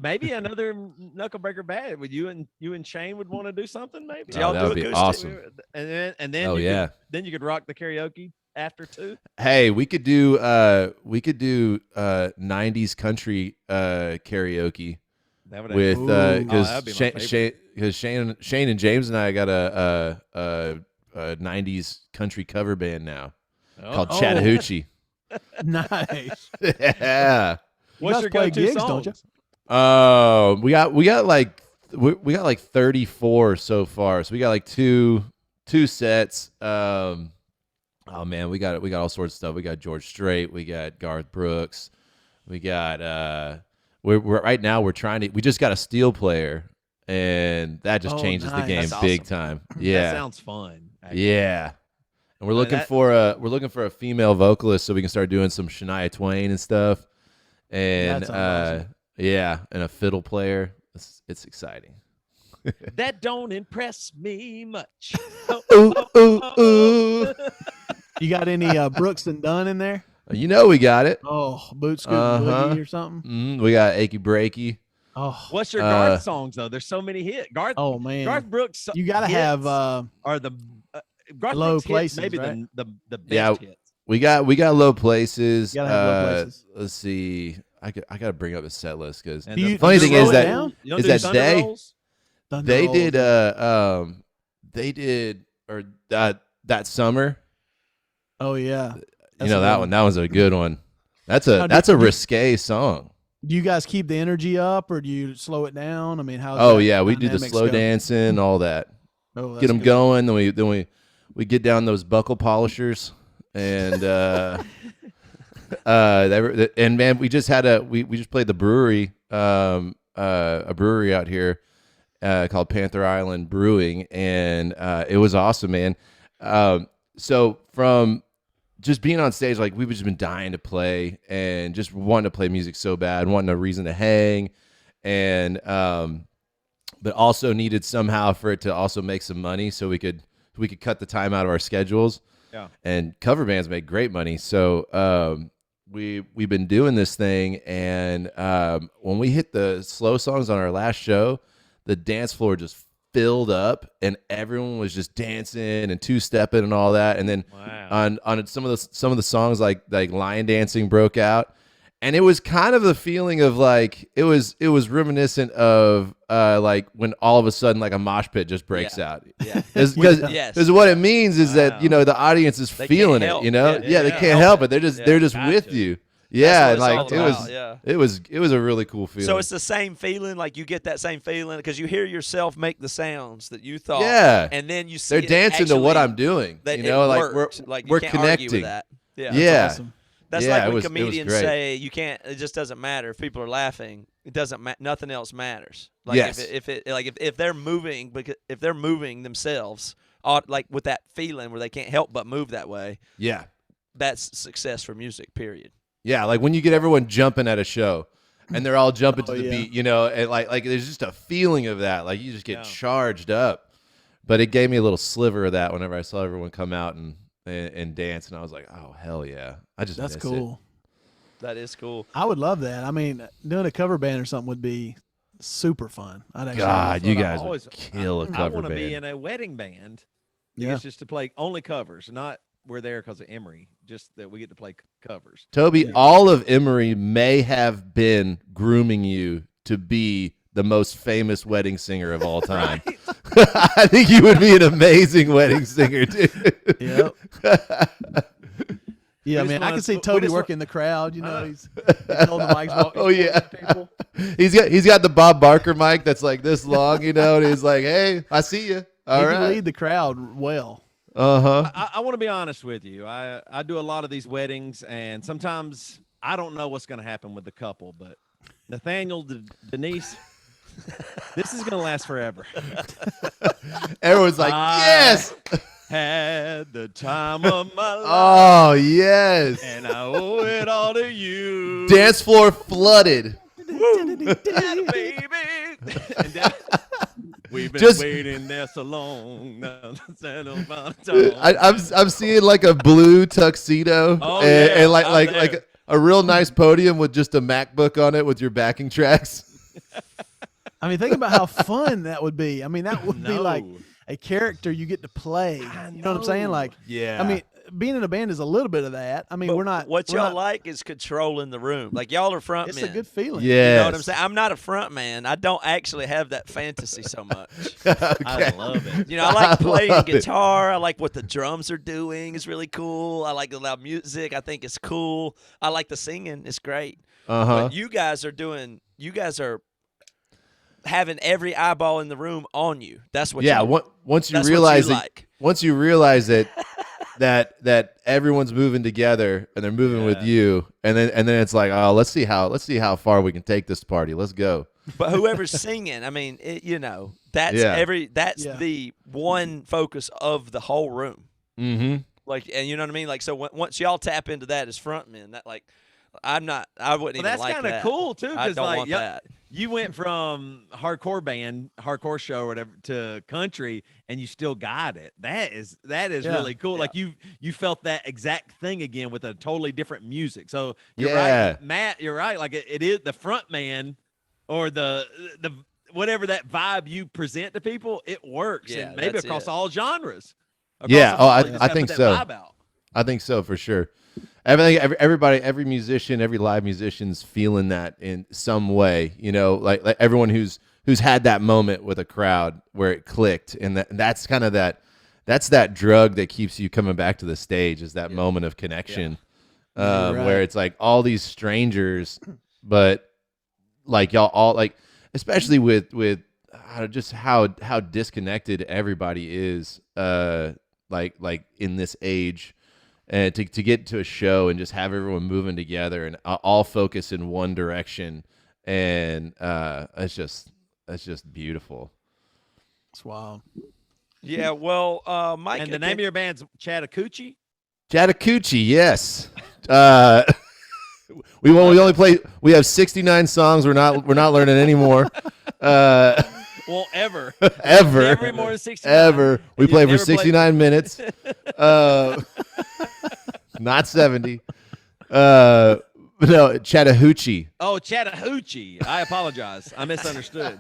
Maybe another Knuckle Breaker band. Would you and Shane would want to do something? Maybe. Y'all that do would be acoustic? awesome. And then Oh, you yeah. then you could rock the karaoke after too. Hey, we could do 90s country karaoke That would with Ooh. because that'd be my Shane and James and I got a 90s country cover band now called Oh. Chattahoochee. Nice. Yeah. You What's guys your play go-to gigs, songs? don't you? Oh, we got like 34 so far. So we got like two sets. Oh man, we got all sorts of stuff. We got George Strait, we got Garth Brooks, we got we're right now we just got a steel player, and that just Oh, changes the nice. game That's big awesome. time. That Yeah. sounds fun. actually. Yeah. And we're looking that- for a female vocalist so we can start doing some Shania Twain and stuff. And That sounds awesome. yeah, and a fiddle player. It's exciting. That don't impress me much. Ooh, ooh, ooh. You got any Brooks and Dunn in there? You know we got it. Oh, Boot Scoot Uh-huh. Boogie or something? We got Achy Breaky. Oh, What's your Uh, Garth songs though? There's so many hits. Garth oh man. Garth Brooks. You gotta hits have are the Garth Low Brooks hits Places, maybe right? the best Yeah. hits. We got Low Places. You gotta have Low Places. Let's see. I gotta bring up the set list because And Do the you- funny you thing slow is it that down? You don't is do that Thunder they- Rolls? Thunder they Rolls. did that summer. Oh yeah. You That's know a that good one. That was a good one. That's a Now, risque song. Do you guys keep the energy up or do you slow it down? I mean, how? Oh yeah, we do the slow dancing, all that. Oh, Get them going. Then we get down those buckle polishers, and and man, we just played the brewery, a brewery out here called Panther Island Brewing, and it was awesome, man. So from just being on stage, like we've just been dying to play and just wanting to play music so bad, wanting a reason to hang, and but also needed somehow for it to also make some money so we could cut the time out of our schedules. Yeah. And cover bands make great money. So we've been doing this thing, and when we hit the slow songs on our last show, the dance floor just filled up, and everyone was just dancing and two-stepping and all that. And then on some of the songs like line dancing broke out, and it was kind of the feeling of like it was reminiscent of like when all of a sudden like a mosh pit just breaks out. Yeah. Because what it means is that the audience is feeling it. They can't help it. They're just with you. Yeah, like it was a really cool feeling. So it's the same feeling, like you get that same feeling because you hear yourself make the sounds that you thought. Yeah, and then you see they're dancing to what I'm doing. That we're can't connecting argue with that. Yeah, yeah. Awesome. That's Yeah, like when it was comedians great. say you can't. It just doesn't matter if people are laughing. It doesn't. Nothing else matters. Like Yes. if they're moving, because if they're moving themselves, like with that feeling where they can't help but move that way. Yeah, that's success for music. Period. yeah. Like when you get everyone jumping at a show, and they're all jumping to the beat, and like there's just a feeling of that. Like you just get charged up. But it gave me a little sliver of that whenever I saw everyone come out and dance, and I was like, oh hell yeah! That's miss cool. That is cool. I would love that. I mean, doing a cover band or something would be super fun. I'd actually God, you guys always- would kill a I cover want to band. be in a wedding band. Yeah. It's just to play only covers, not we're there because of Emery. Just that we get to play covers. Toby, all of Emery may have been grooming you to be the most famous wedding singer of all time. I think you would be an amazing wedding singer, dude. Yep. Yeah, We just man, I wanna- can see we Toby just working the crowd. He's holding the mics. Walking Oh, yeah. people. He's got the Bob Barker mic that's like this long, and he's like, "Hey, I see you." All He right. can lead the crowd well. Uh-huh. I want to be honest with you. I do a lot of these weddings, and sometimes I don't know what's going to happen with the couple, but Nathaniel, Denise, this is going to last forever. Everyone's like, "Yes." Had the time of my life, Oh, yes. and I owe it all to you. Dance floor flooded. baby. And then, we've been Just- waiting there so long. I'm seeing like a blue tuxedo Oh, and, yeah, and like I'm like there. like a real nice podium with just a MacBook on it with your backing tracks. I mean, think about how fun that would be. I mean, that would be like No. a character you get to play. You know what I'm saying? know. Like, Yeah. I mean, being in a band is a little bit of that. I mean, But we're not. What we're y'all not- like is controlling the room. Like y'all are front It's men. a good feeling. Yeah. You know what I'm saying? I'm not a front man. I don't actually have that fantasy so much. I love it. You know, I like playing love it. guitar. I like what the drums are doing. It's really cool. I like the loud music. I think it's cool. I like the singing. It's great. Uh-huh. But you guys are having every eyeball in the room on you. That's what Yeah, you once you that's what realize you that like. once you realize that everyone's moving together and they're moving with you, and then it's like, oh, let's see how far we can take this party. Let's go. But whoever's singing, I mean, that's Yeah. the one focus of the whole room. Mm-hmm. Like, and you know what I mean? Like, so once y'all tap into that as frontmen, that like, I wouldn't Well, even that's like kind of that. cool too, I because don't like want that. you went from hardcore show or whatever to country, and you still got it. That is Yeah. really cool. Yeah. Like you felt that exact thing again with a totally different music. So you're Yeah. right, Matt. You're right. Like it is the front man or the whatever that vibe you present to people. It works, Yeah, and maybe that's across it. all genres. Yeah. Across the Oh, board, you just I gotta think put so. that vibe out. I think so for sure. Everybody, every musician, every live musician's feeling that in some way. Like everyone who's had that moment with a crowd where it clicked, and that's kind of that's that drug that keeps you coming back to the stage, is that moment of connection, Yeah, you're right. where it's like all these strangers, but like y'all all like, especially with just how disconnected everybody is, like in this age. And to get to a show and just have everyone moving together and all focus in one direction, and it's just beautiful. It's wild. Yeah, well, Mike, And the name of your band's Chattahoochee? Chattahoochee, yes. We only play. We have 69 songs. We're not learning anymore. Well, ever. Ever. Every more than 69. Ever. We You've play for never played- 69 minutes. Not 70. No, Chattahoochee. Oh, Chattahoochee. I apologize. I misunderstood.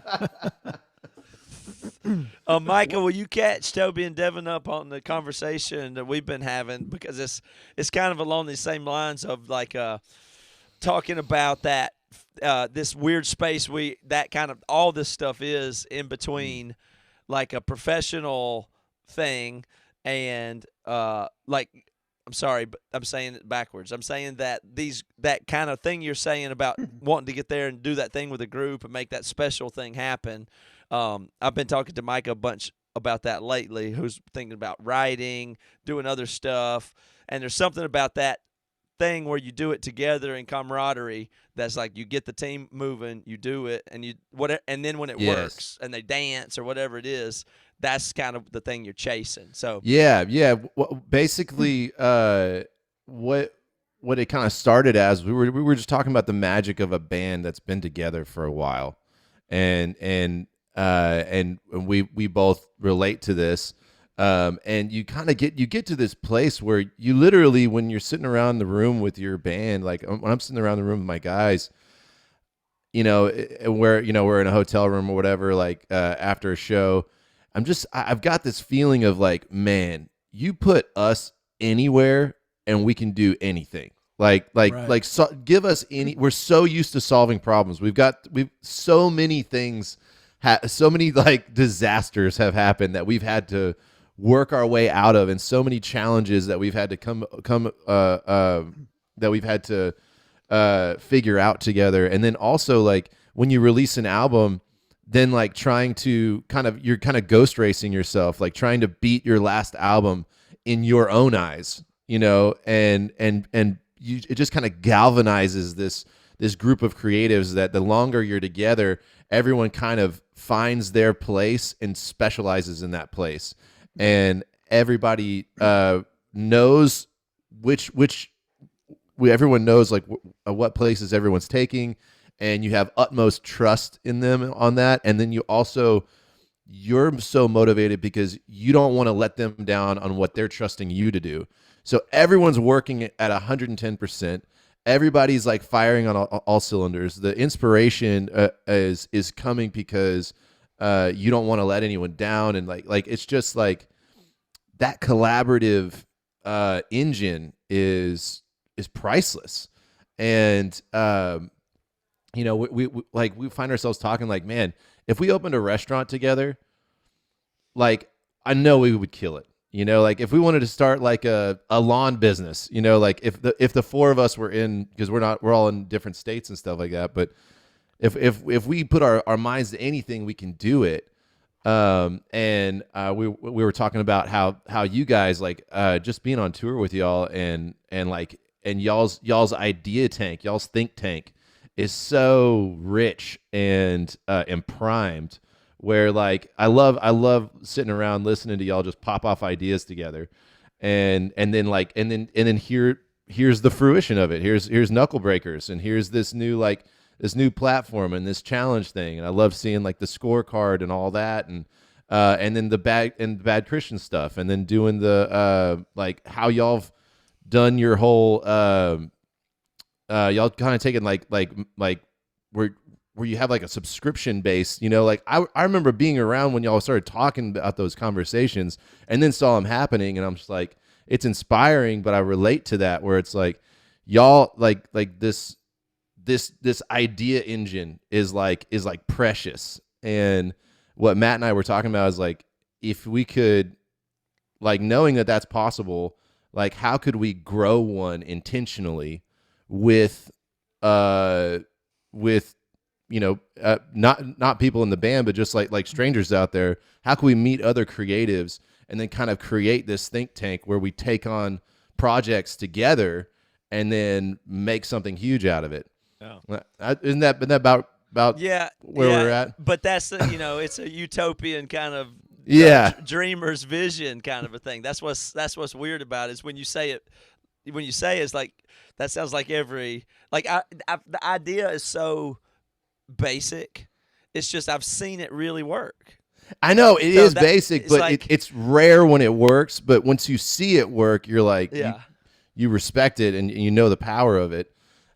Micah, will you catch Toby and Devin up on the conversation that we've been having, because it's kind of along these same lines of like talking about that this weird space that kind of all this stuff is in between like a professional thing and like, I'm sorry, but I'm saying it backwards. I'm saying that that kind of thing you're saying about wanting to get there and do that thing with a group and make that special thing happen. I've been talking to Micah a bunch about that lately, who's thinking about writing, doing other stuff, and there's something about that thing where you do it together in camaraderie that's like you get the team moving, you do it, and and then when it works and they dance or whatever it is, that's kind of the thing you're chasing. So well, basically what it kind of started as, we were just talking about the magic of a band that's been together for a while, and we both relate to this. And you kind of get to this place where you literally, when you're sitting around the room with your band, like when I'm sitting around the room with my guys, we're in a hotel room or whatever, like after a show, I've got this feeling of like, man, you put us anywhere and we can do anything. Give us any. We're so used to solving problems. We've so many things, so many like disasters have happened that we've had to work our way out of, and so many challenges that we've had to figure out together. And then also, like, when you release an album, then like trying to you're kind of ghost racing yourself, like trying to beat your last album in your own eyes, and it just kind of galvanizes this group of creatives that the longer you're together, everyone kind of finds their place and specializes in that place. And everybody knows everyone knows like what places everyone's taking, and you have utmost trust in them on that. And then you're so motivated because you don't want to let them down on what they're trusting you to do. So everyone's working at 110%. Everybody's like firing on all cylinders. The inspiration is coming because you don't want to let anyone down, and like it's just like that collaborative engine is priceless. And we find ourselves talking like, man, if we opened a restaurant together, like I know we would kill it. Like if we wanted to start like a lawn business, like if the four of us were in, because we're all in different states and stuff like that, but if we put our minds to anything, we can do it. And we were talking about how you guys like just being on tour with y'all and y'all's idea tank, y'all's think tank is so rich and primed. Where like I love sitting around listening to y'all just pop off ideas together, and then here's the fruition of it. Here's Knuckle Breakers, and here's this new platform and this challenge thing. And I love seeing like the scorecard and all that, and then the bad Christian stuff, and then doing the like how y'all've done your whole y'all kind of taking like where you have like a subscription base, like I remember being around when y'all started talking about those conversations, and then saw them happening, and I'm just like, it's inspiring, but I relate to that, where it's like y'all like this idea engine is like precious. And what Matt and I were talking about is like, if we could, like, knowing that that's possible, like how could we grow one intentionally with not people in the band, but just like strangers out there. How can we meet other creatives and then kind of create this think tank where we take on projects together and then make something huge out of it? Yeah. Isn't that about where we're at? But that's it's a utopian kind of dreamer's vision kind of a thing. That's what's weird about it, is when you say it. When you say it's like, that sounds like the idea is so basic. It's just I've seen it really work. I know it is basic, but like, it's rare when it works. But once you see it work, you're like, you respect it, and you know the power of it.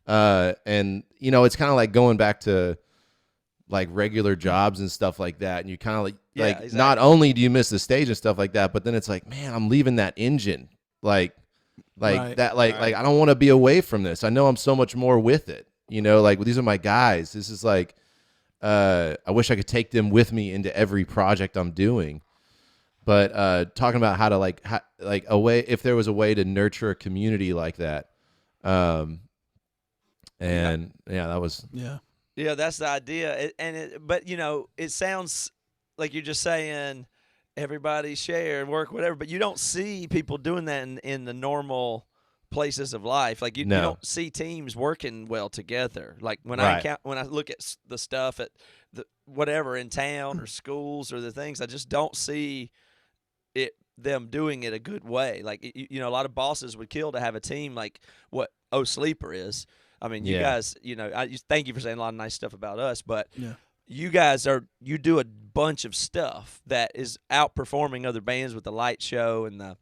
And it's kind of like going back to like regular jobs and stuff like that. And you kind of like, Yeah, like exactly. not only do you miss the stage and stuff like that, but then it's like, man, I'm leaving that engine, like Right. that, like I don't want to be away from this. I know I'm so much more with it, you know. Like these are my guys. This is like, I wish I could take them with me into every project I'm doing. But talking about how to like a way, if there was a way to nurture a community like that, and yeah, that was Yeah, that's the idea. But it sounds like you're just saying everybody share, work, whatever. But you don't see people doing that in the normal places of life. Like you don't see teams working well together. Like when I look at the stuff at the whatever in town or schools or the things, I just don't see them doing it a good way. Like a lot of bosses would kill to have a team like what Sleeper is. I mean, you guys, thank you for saying a lot of nice stuff about us, but you guys you do a bunch of stuff that is outperforming other bands with the light show and the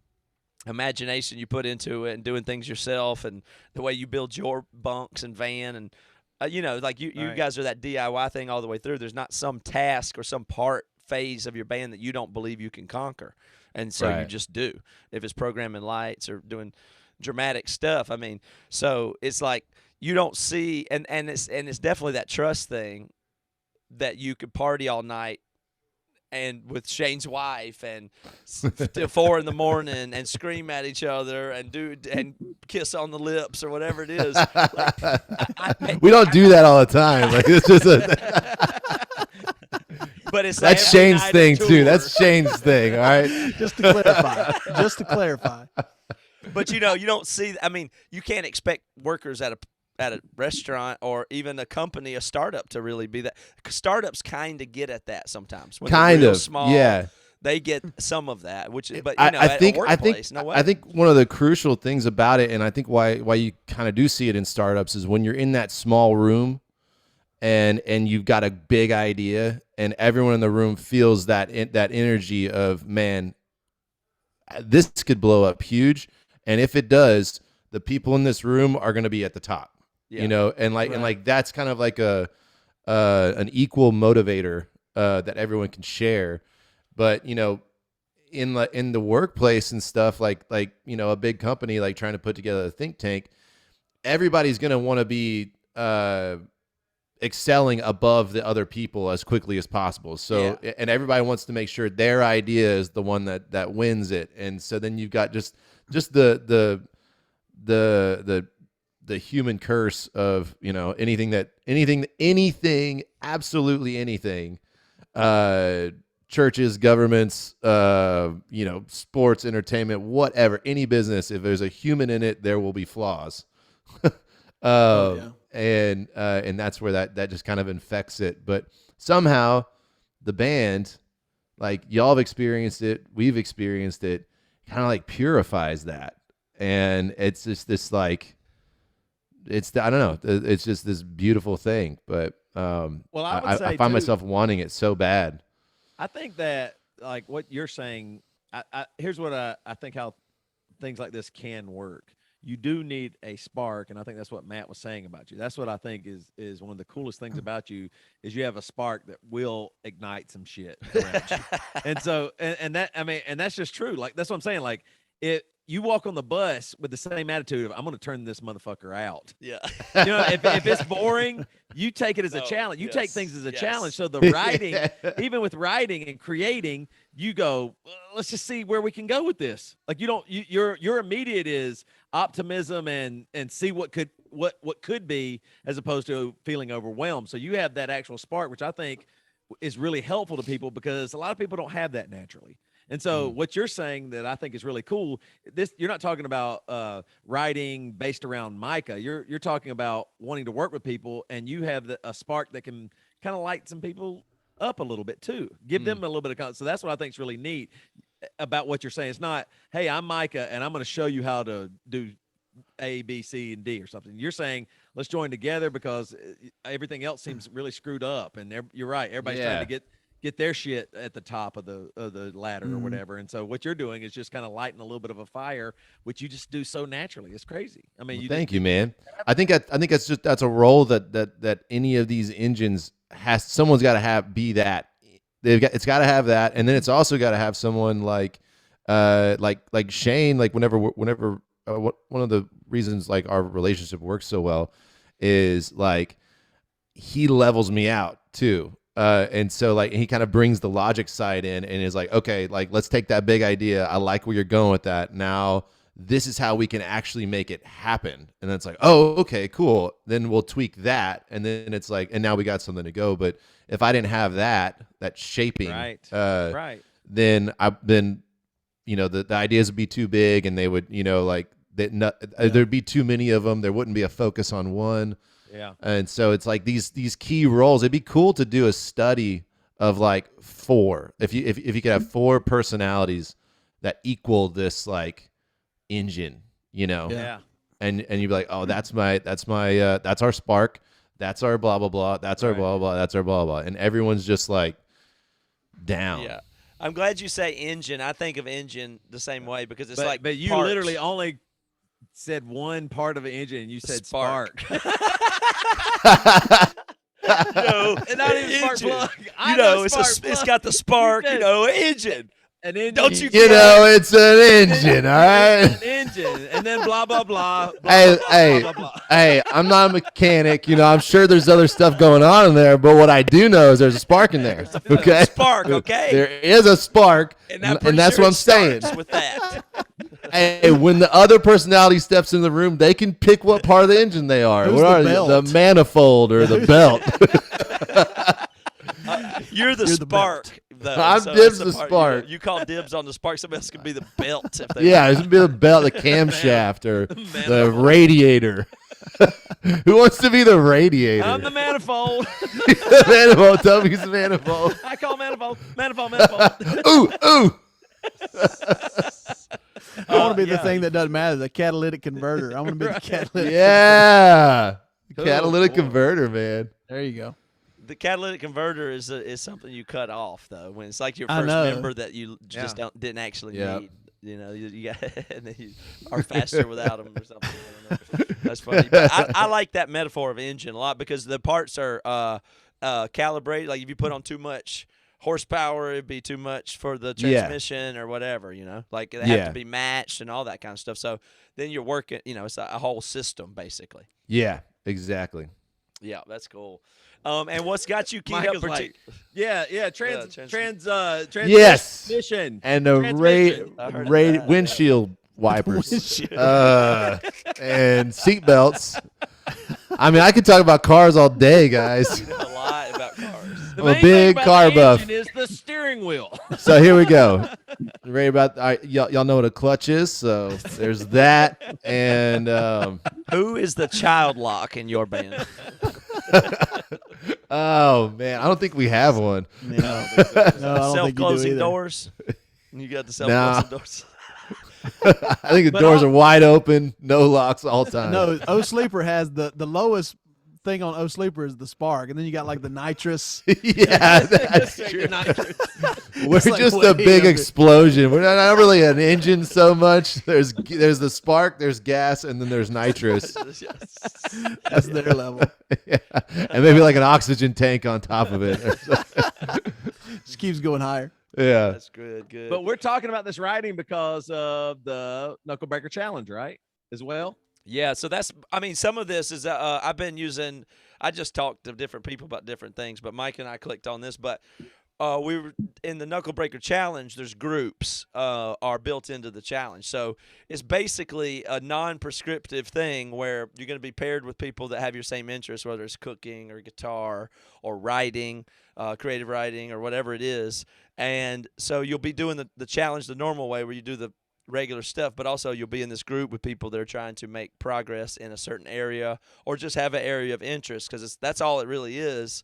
imagination you put into it and doing things yourself and the way you build your bunks and van and like you guys are that DIY thing all the way through. There's not some task or some phase of your band that you don't believe you can conquer. And so you just do. If it's programming lights or doing dramatic stuff, I mean, so it's like you don't see, and it's definitely that trust thing that you could party all night and with Shane's wife and till 4 a.m. and scream at each other and kiss on the lips or whatever it is. Like, we don't do that all the time. Like it's just but it's that's Shane's thing too. That's Shane's thing. All right. Just to clarify. But you don't see. I mean, you can't expect workers at a restaurant or even a company, a startup, to really be that. Startups kind of get at that sometimes. When kind they're real of small, yeah. They get some of that, but I think at a workplace, no way. I think one of the crucial things about it, and I think why you kind of do see it in startups, is when you're in that small room, and you've got a big idea, and everyone in the room feels that energy of, man, this could blow up huge, and if it does, the people in this room are going to be at the top. Yeah. And like that's kind of like an equal motivator that everyone can share. But in the workplace and stuff, like a big company like trying to put together a think tank, everybody's going to want to be excelling above the other people as quickly as possible. So and everybody wants to make sure their idea is the one that wins it. And so then you've got just the human curse of anything, absolutely anything, churches, governments, sports, entertainment, whatever, any business. If there's a human in it, there will be flaws. And that's where that just kind of infects it. But somehow the band, like y'all have experienced it, we've experienced it, kind of like purifies that. And it's just this like, I don't know, it's just this beautiful thing. But I find myself wanting it so bad. I think that like what you're saying, here's what I think how things like this can work. You do need a spark, and I think that's what Matt was saying about you. That's what I think is one of the coolest things about you is you have a spark that will ignite some shit around you. And so and that's just true. Like that's what I'm saying. Like you walk on the bus with the same attitude of I'm going to turn this motherfucker out. Yeah. If it's boring, you take it as a challenge. You take things as a challenge. So the writing, even with writing and creating, you go, let's just see where we can go with this. Like your immediate is optimism and see what could be, as opposed to feeling overwhelmed. So you have that actual spark, which I think is really helpful to people because a lot of people don't have that naturally. And so what you're saying that I think is really cool, you're not talking about writing based around Micah. You're talking about wanting to work with people, and you have a spark that can kind of light some people up a little bit too. Give them a little bit of confidence. So that's what I think is really neat about what you're saying. It's not, hey, I'm Micah, and I'm going to show you how to do A, B, C, and D or something. You're saying, let's join together because everything else seems really screwed up. And you're right. Everybody's trying to get their shit at the top of the ladder or whatever. And so what you're doing is just kind of lighting a little bit of a fire, which you just do so naturally. It's crazy. I mean, thank you, man. I think that's a role that any of these engines someone's got to be that it's got to have that, and then it's also got to have someone like Shane. Like whenever one of the reasons like our relationship works so well is like he levels me out too. And so like he kind of brings the logic side in and is like, okay, like let's take that big idea. I like where you're going with that. Now this is how we can actually make it happen. And then it's like, oh, okay, cool. Then we'll tweak that. And then it's like, and now we got something to go. But if I didn't have that shaping, Right. then the ideas would be too big and they would, there'd be too many of them. There wouldn't be a focus on one. Yeah. And so it's like these key roles. It'd be cool to do a study of like 4. If you could have 4 personalities that equal this like engine, Yeah. And you'd be like, oh, that's our spark, that's our blah blah blah, that's our blah blah, that's our blah blah, and everyone's just like down. Yeah. I'm glad you say engine. I think of engine the same way because it's But you parts. literally only said one part of an engine, and you said spark. No, And not even spark engine. plug. I know it's spark plug. got the spark. said- Engine. An engine. Don't you It's an engine, all right. An engine, and then blah blah blah. blah Hey, blah, hey, blah, blah, blah. hey, I'm not a mechanic. I'm sure there's other stuff going on in there, but what I do know is there's a spark in there. Okay, Spark. Okay. there is a spark, And and I'm that's sure what I'm it saying. starts with that. Hey, when the other personality steps in the room, they can pick what part of the engine they are. Who's What the are belt? the manifold or the belt? You're the You're the spark. though. I'm so dibs that's the part, spark. You call dibs on the spark. Somebody else could be the belt. If they Yeah, it's gonna be the belt, the camshaft, or the radiator. Who wants to be the radiator? I'm the manifold. Manifold. Toby's the manifold. I call manifold. Manifold. Ooh, ooh. I want to be the yeah. thing that doesn't matter, the catalytic converter. I want to be the catalytic. Yeah. Cool. Catalytic Cool. converter, man. There you go. The catalytic converter is something you cut off though when it's like your I first know. member that you just didn't actually Yeah. need. You know, you got and then you are faster without them or something. I don't know. That's funny. But I like that metaphor of engine a lot because the parts are calibrated. Like if you put on too much horsepower, it'd be too much for the transmission or whatever. You know, like they have to be matched and all that kind of stuff. So then you're working. You know, it's a whole system basically. Yeah, exactly. Yeah, that's cool. And what's got you keyed Michael's up? like, yeah, transmission. Yes. transmission. And the Transmission. I heard that. windshield wipers. Windshield. And seatbelts. I mean, I could talk about cars all day, guys. You know a lot about cars. The I'm a main big thing about car the buff. engine is the steering wheel. So here we go. Ready about y'all know what a clutch is, so there's that. And Who is the child lock in your band? oh man, I don't think we have one. No, no, I don't think you do Self-closing either. doors. You got the self-closing doors. I think the But doors I'll- are wide open, no locks all time. No, O Sleeper has the lowest thing on O Sleeper is the spark, and then you got like the nitrous. Yeah, that's true. We're It's like just way a big under. explosion. We're not really an engine so much. There's the spark, there's gas, and then there's nitrous. That's their level. Yeah. And maybe like an oxygen tank on top of it. Just keeps going higher. Yeah. That's good. Good. But we're talking about this riding because of the Knuckle Breaker Challenge, right? As well. yeah, so that's. I mean, some of this is. I've been using. I just talked to different people about different things, but Mike and I clicked on this. But we were in the Knuckle Breaker Challenge. There's groups are built into the challenge, so it's basically a non-prescriptive thing where you're going to be paired with people that have your same interests, whether it's cooking or guitar or writing, creative writing or whatever it is. And so you'll be doing the challenge the normal way where you do the regular stuff, but also you'll be in this group with people that are trying to make progress in a certain area or just have an area of interest because that's all it really is.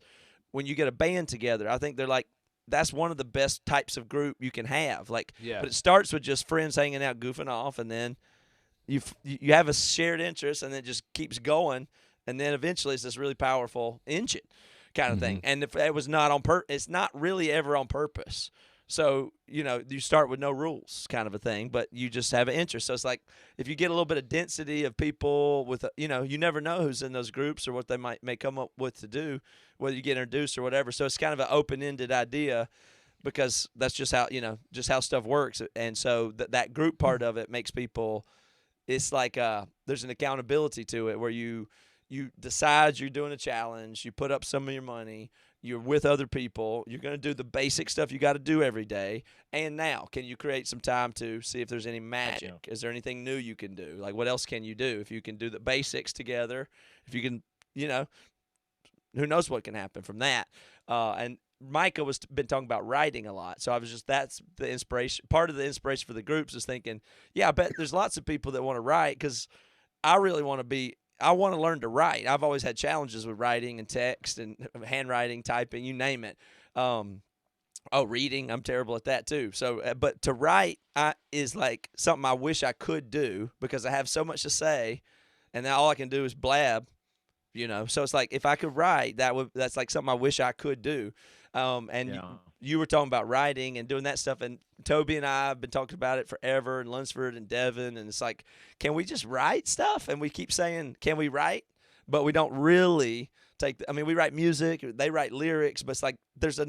When you get a band together, I think they're like, that's one of the best types of group you can have. Like, Yeah. but it starts with just friends hanging out, goofing off, and then you have a shared interest, and it just keeps going, and then eventually it's this really powerful engine kind of thing. And if it was not on it's not really ever on purpose. So, you start with no rules kind of a thing, but you just have an interest. So it's like if you get a little bit of density of people with, you never know who's in those groups or what they may come up with to do, whether you get introduced or whatever. So it's kind of an open-ended idea because that's just how stuff works. And so that group part of it makes people, it's like there's an accountability to it where you decide you're doing a challenge, you put up some of your money, you're with other people, you're going to do the basic stuff you got to do every day. And now, can you create some time to see if there's any magic? Is there anything new you can do? Like, what else can you do? If you can do the basics together, if you can, who knows what can happen from that. And Micah been talking about writing a lot. So that's the inspiration. Part of the inspiration for the groups is thinking, I bet there's lots of people that want to write because I really want to learn to write. I've always had challenges with writing and text and handwriting, typing, you name it. Reading, I'm terrible at that too. So, but to write is like something I wish I could do because I have so much to say, and now all I can do is blab. So it's like if I could write, that's like something I wish I could do. You were talking about writing and doing that stuff, and Toby and I have been talking about it forever, and Lunsford and Devin, and it's like, can we just write stuff? And we keep saying, can we write? But we don't really we write music, they write lyrics, but it's like there's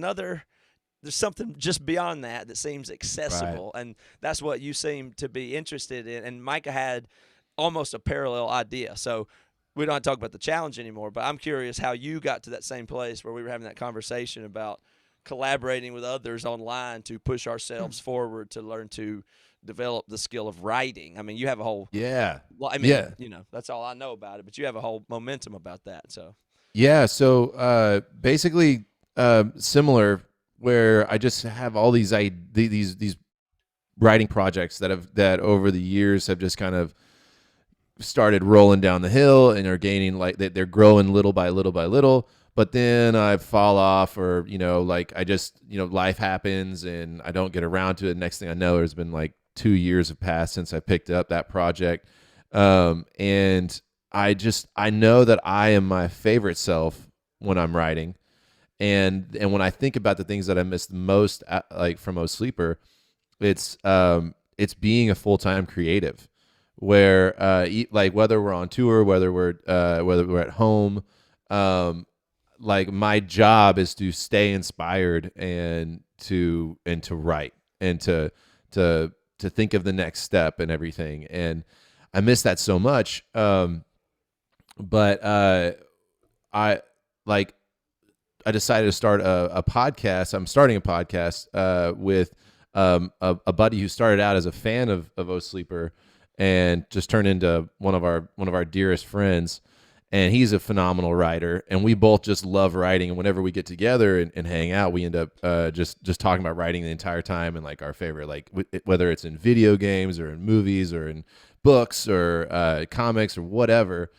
something just beyond that seems accessible, right. And that's what you seem to be interested in. And Micah had almost a parallel idea, so we don't have to talk about the challenge anymore, but I'm curious how you got to that same place where we were having that conversation about collaborating with others online to push ourselves forward to learn to develop the skill of writing. I mean, you have a whole that's all I know about it, but you have a whole momentum about that. So basically similar, where I just have all these writing projects that over the years have just kind of started rolling down the hill and are gaining, like they're growing little by little by little, but then I fall off, or I just life happens and I don't get around to it. Next thing I know, there's been like 2 years have passed since I picked up that project, and I know that I am my favorite self when I'm writing, and when I think about the things that I miss the most, like from O Sleeper, it's being a full-time creative, where like whether we're on tour, whether we're at home, like my job is to stay inspired and to write and to think of the next step and everything. And I miss that so much. But I decided to start a podcast. I'm starting a podcast with a buddy who started out as a fan of O Sleeper and just turned into one of our dearest friends. And he's a phenomenal writer, and we both just love writing. And whenever we get together and hang out, we end up just talking about writing the entire time, and like our favorite, like whether it's in video games or in movies or in books or comics or whatever.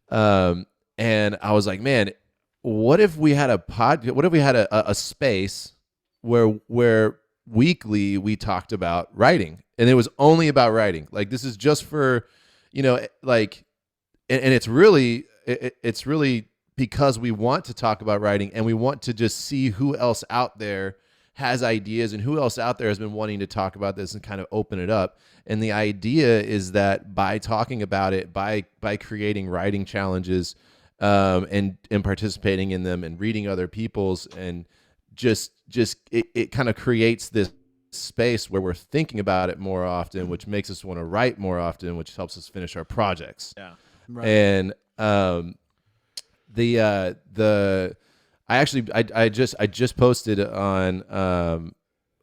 And I was like, man, what if we had a space where weekly we talked about writing, and it was only about writing. Like, this is just for, like, and it's really because we want to talk about writing, and we want to just see who else out there has ideas and who else out there has been wanting to talk about this and kind of open it up. And the idea is that by talking about it, by creating writing challenges, and participating in them and reading other people's, and just it kind of creates this space where we're thinking about it more often, which makes us want to write more often, which helps us finish our projects. Yeah. Right. And I just posted on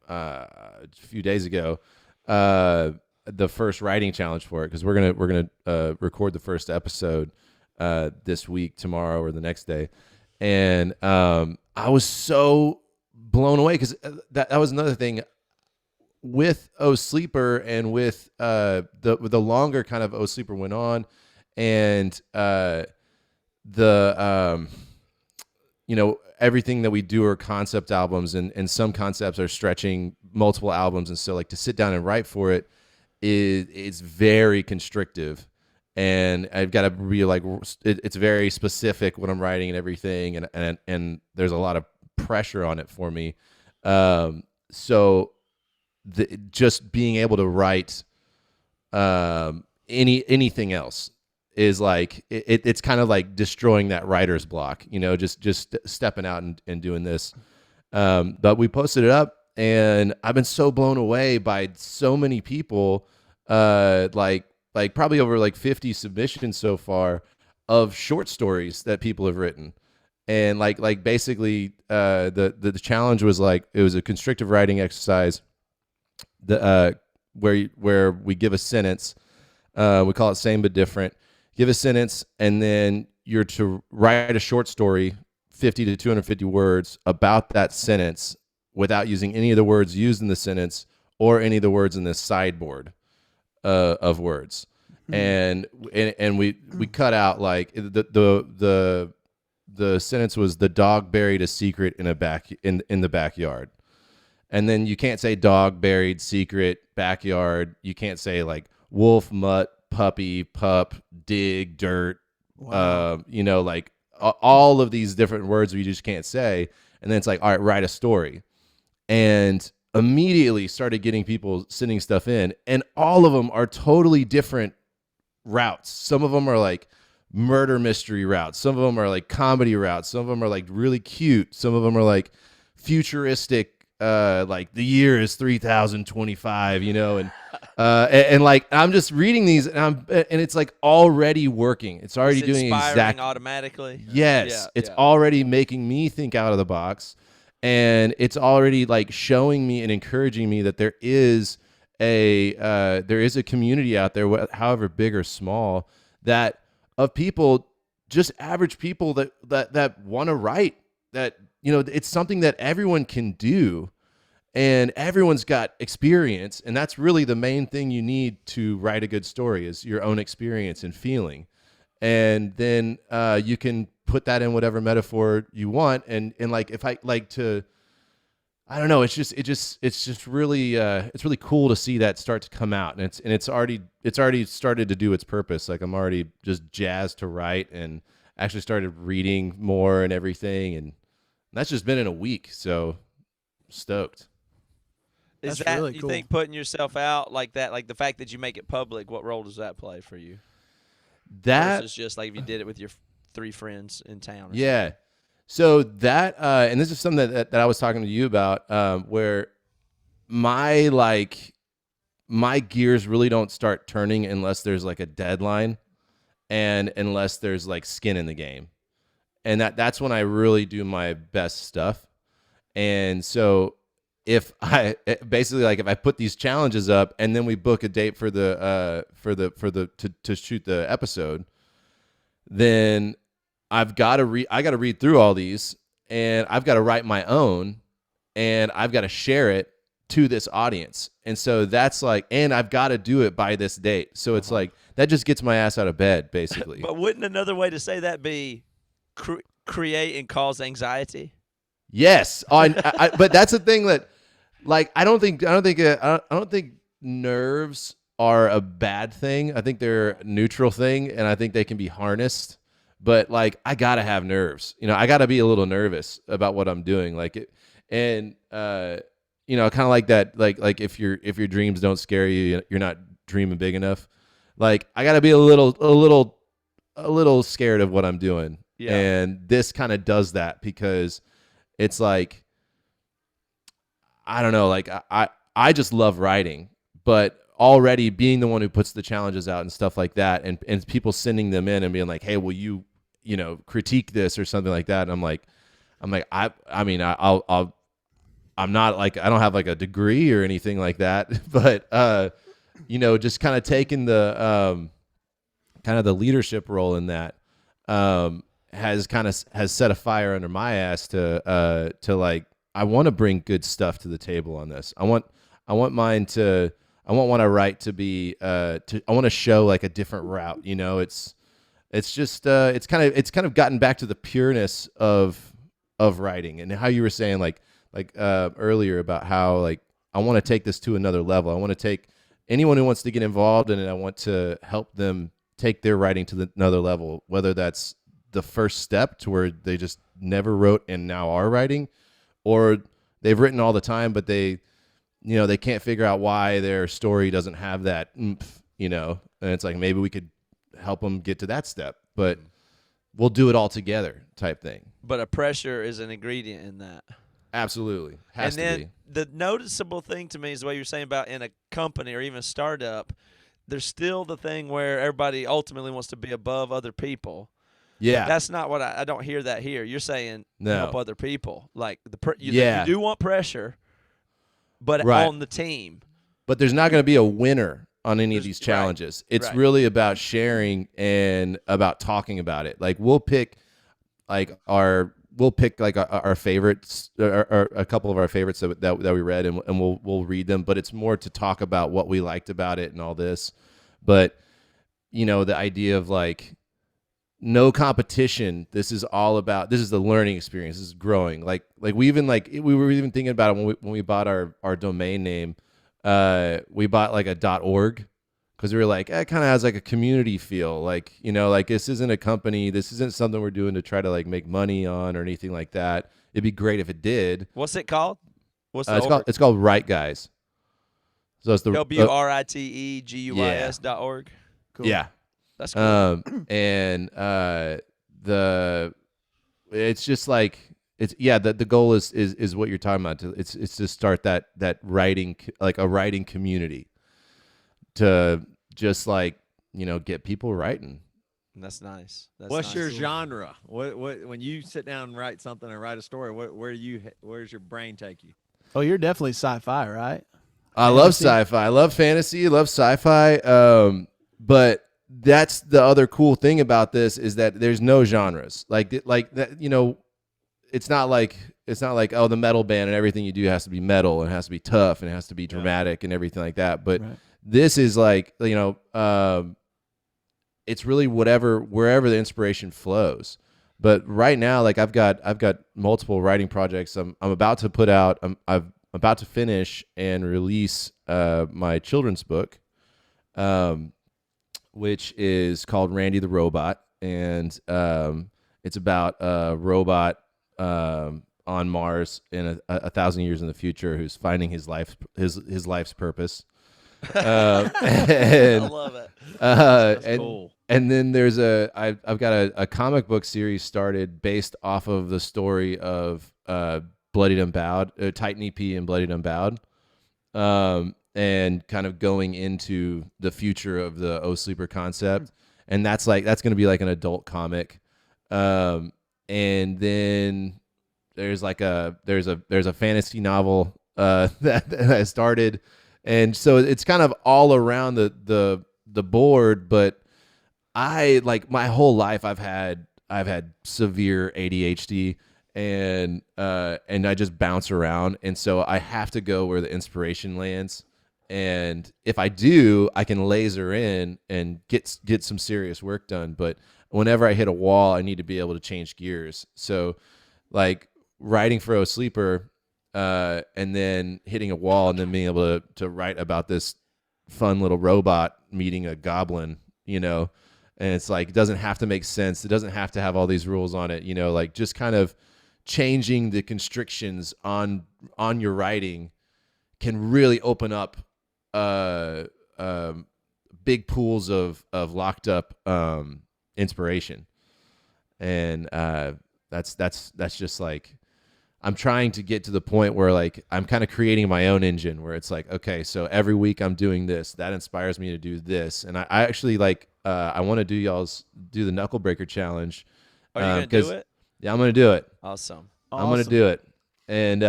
a few days ago the first writing challenge for it, because we're gonna record the first episode this week, tomorrow or the next day. And I was so blown away, because that was another thing with O Sleeper, and with the longer kind of O Sleeper went on, and everything that we do are concept albums, and some concepts are stretching multiple albums, and so like to sit down and write for it it's very constrictive. And I've got to be like, it's very specific when I'm writing and everything, and there's a lot of pressure on it for me. so just being able to write anything else is like it's kind of like destroying that writer's block, just stepping out and doing this. But we posted it up, and I've been so blown away by so many people, like probably over like 50 submissions so far of short stories that people have written. And like basically the challenge was like, it was a constructive writing exercise, where we give a sentence, we call it same but different. Give a sentence, and then you're to write a short story, 50 to 250 words about that sentence without using any of the words used in the sentence or any of the words in the sideboard of words. And we cut out like the sentence was, the dog buried a secret in the backyard. And then you can't say dog buried secret backyard. You can't say like wolf, mutt, puppy, pup, dig, dirt. Wow. Like all of these different words we just can't say. And then it's like, all right, write a story. And immediately started getting people sending stuff in, and all of them are totally different routes. Some of them are like murder mystery routes. Some of them are like comedy routes. Some of them are like really cute. Some of them are like futuristic, like the year is 3025, and like I'm just reading these, and it's like already working. It's already doing inspiring automatically. Yes, it's already making me think out of the box, and it's already like showing me and encouraging me that there is a community out there, however big or small, that of people, just average people that want to write, that it's something that everyone can do, and everyone's got experience, and that's really the main thing you need to write a good story, is your own experience and feeling. And then you can put that in whatever metaphor you want, and like, if I like to, I don't know, it's just really it's really cool to see that start to come out, and it's already started to do its purpose. Like, I'm already just jazzed to write, and actually started reading more and everything, and that's just been in a week, so stoked. Is That's that, really you cool. think, putting yourself out like that, like the fact that you make it public, what role does that play for you? That Versus just like if you did it with your 3 friends in town. Yeah. So that, and this is something that I was talking to you about, where my gears really don't start turning unless there's like a deadline, and unless there's like skin in the game. And that's when I really do my best stuff. And so if I put these challenges up, and then we book a date for to shoot the episode, then I got to read through all these, and I've got to write my own, and I've got to share it to this audience. And so that's like, and I've got to do it by this date. So it's like, that just gets my ass out of bed, basically. But wouldn't another way to say that be create and cause anxiety? Yes. But that's the thing that, like, I don't think nerves are a bad thing. I think they're a neutral thing, and I think they can be harnessed. But like, I gotta have nerves. I gotta be a little nervous about what I'm doing. Like it, and kind of like that. Like if your dreams don't scare you, you're not dreaming big enough. Like, I gotta be a little scared of what I'm doing. Yeah. And this kind of does that, because it's like, I don't know. Like, I just love writing, but already being the one who puts the challenges out and stuff like that, and people sending them in and being like, hey, will you critique this or something like that? And I'm like, I'm not like, I don't have like a degree or anything like that, but just kind of taking the the leadership role in that has set a fire under my ass to like, I want to bring good stuff to the table on this. I want what I write to be I want to show like a different route. It's just it's kind of gotten back to the pureness of writing, and how you were saying like earlier about how like, I want to take this to another level. I want to take anyone who wants to get involved in it, I want to help them take their writing to another level, whether that's the first step to where they just never wrote and now are writing, or they've written all the time, but they can't figure out why their story doesn't have that oomph, and it's like maybe we could help them get to that step, but we'll do it all together type thing. But a pressure is an ingredient in that. Absolutely. Has and then to be. the noticeable thing to me is what you're saying about in a company or even a startup, there's still the thing where everybody ultimately wants to be above other people. Yeah. That's not what I don't hear that here. You're saying help other people. Like you do want pressure, but on the team. But there's not going to be a winner on any of these challenges. Right. It's really about sharing and about talking about it. Like we'll pick our favorites or a couple of our favorites that we read and we'll read them, but it's more to talk about what we liked about it and all this. But the idea of like no competition, this is the learning experience. This is growing. Like we were even thinking about it when we bought our domain name. We bought like a .org because we were like, it kind of has like a community feel. Like, like this isn't a company. This isn't something we're doing to try to like make money on or anything like that. It'd be great if it did. What's it called? It's called Right Guys. So it's the WRITEGUIS.org. Cool. Yeah. That's cool. It's just like the goal is what you're talking about. It's to start that writing, like a writing community, to just like get people writing. That's nice. What's your genre? What when you sit down and write something or write a story? Where's your brain take you? Oh, you're definitely sci-fi, right? I love sci-fi. I love fantasy. I love sci-fi. But that's the other cool thing about this is that there's no genres like that. It's not like the metal band and everything you do has to be metal and it has to be tough and it has to be dramatic and everything like that. But this is like it's really wherever the inspiration flows. But right now, like I've got multiple writing projects. I'm about to put out. I'm about to finish and release my children's book, which is called Randy the Robot, and it's about a robot on Mars in 1,000 years in the future who's finding his life's purpose. I love it. That's cool. And then I've got a comic book series started based off of the story of Bloodied Unbowed, Titan EP and Bloodied Unbowed, and kind of going into the future of the O Sleeper concept, and that's going to be like an adult comic, and then there's a fantasy novel that started, and so it's kind of all around the board, but I like my whole life I've had severe ADHD and I just bounce around, and so I have to go where the inspiration lands. And if I do, I can laser in and get some serious work done. But whenever I hit a wall, I need to be able to change gears. So like writing for O Sleeper, and then hitting a wall and then being able to write about this fun little robot meeting a goblin, and it's like, it doesn't have to make sense. It doesn't have to have all these rules on it, like just kind of changing the constrictions on your writing can really open up big pools of locked up inspiration. And that's just like, I'm trying to get to the point where like I'm kind of creating my own engine where it's like, okay, so every week I'm doing this, that inspires me to do this. And I actually like I want to do the Knuckle Breaker challenge. Are you gonna do it? Yeah, I'm gonna do it. Awesome. I'm gonna do it. And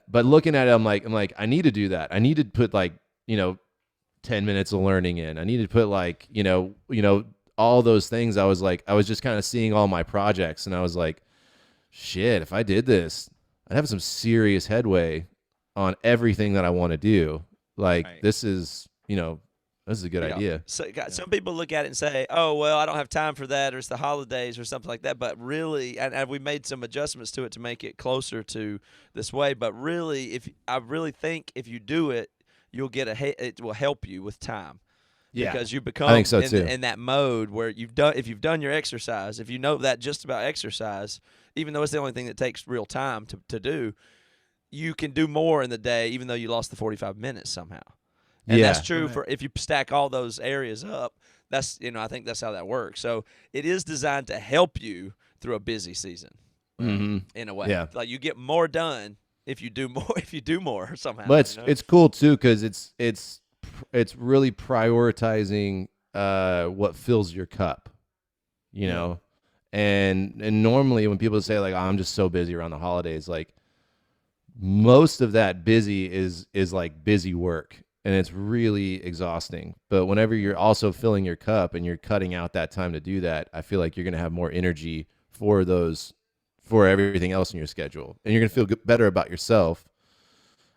but looking at it, I'm like, I need to do that. I need to put like 10 minutes of learning in. I need to put like all those things. I was just kind of seeing all my projects, and I was like, shit, if I did this, I'd have some serious headway on everything that I want to do. Like this is a good idea. So some people look at it and say, oh, well, I don't have time for that, or it's the holidays or something like that. But really, and we made some adjustments to it to make it closer to this way. But really, I really think if you do it, you'll get it will help you with time. Yeah, because you become I think so too. In that mode where if you've done your exercise, if you know that just about exercise, even though it's the only thing that takes real time to do, you can do more in the day, even though you lost the 45 minutes somehow. And Yeah. that's true for if you stack all those areas up. That's I think that's how that works. So it is designed to help you through a busy season, in a way. Yeah. Like you get more done if you do more. If you do more somehow. But it's cool too because it's really prioritizing what fills your cup, you know. And normally when people say like, oh, I'm just so busy around the holidays, like most of that busy is like busy work. And it's really exhausting. But whenever you're also filling your cup and you're cutting out that time to do that, I feel like you're going to have more energy for everything else in your schedule. And you're going to feel better about yourself.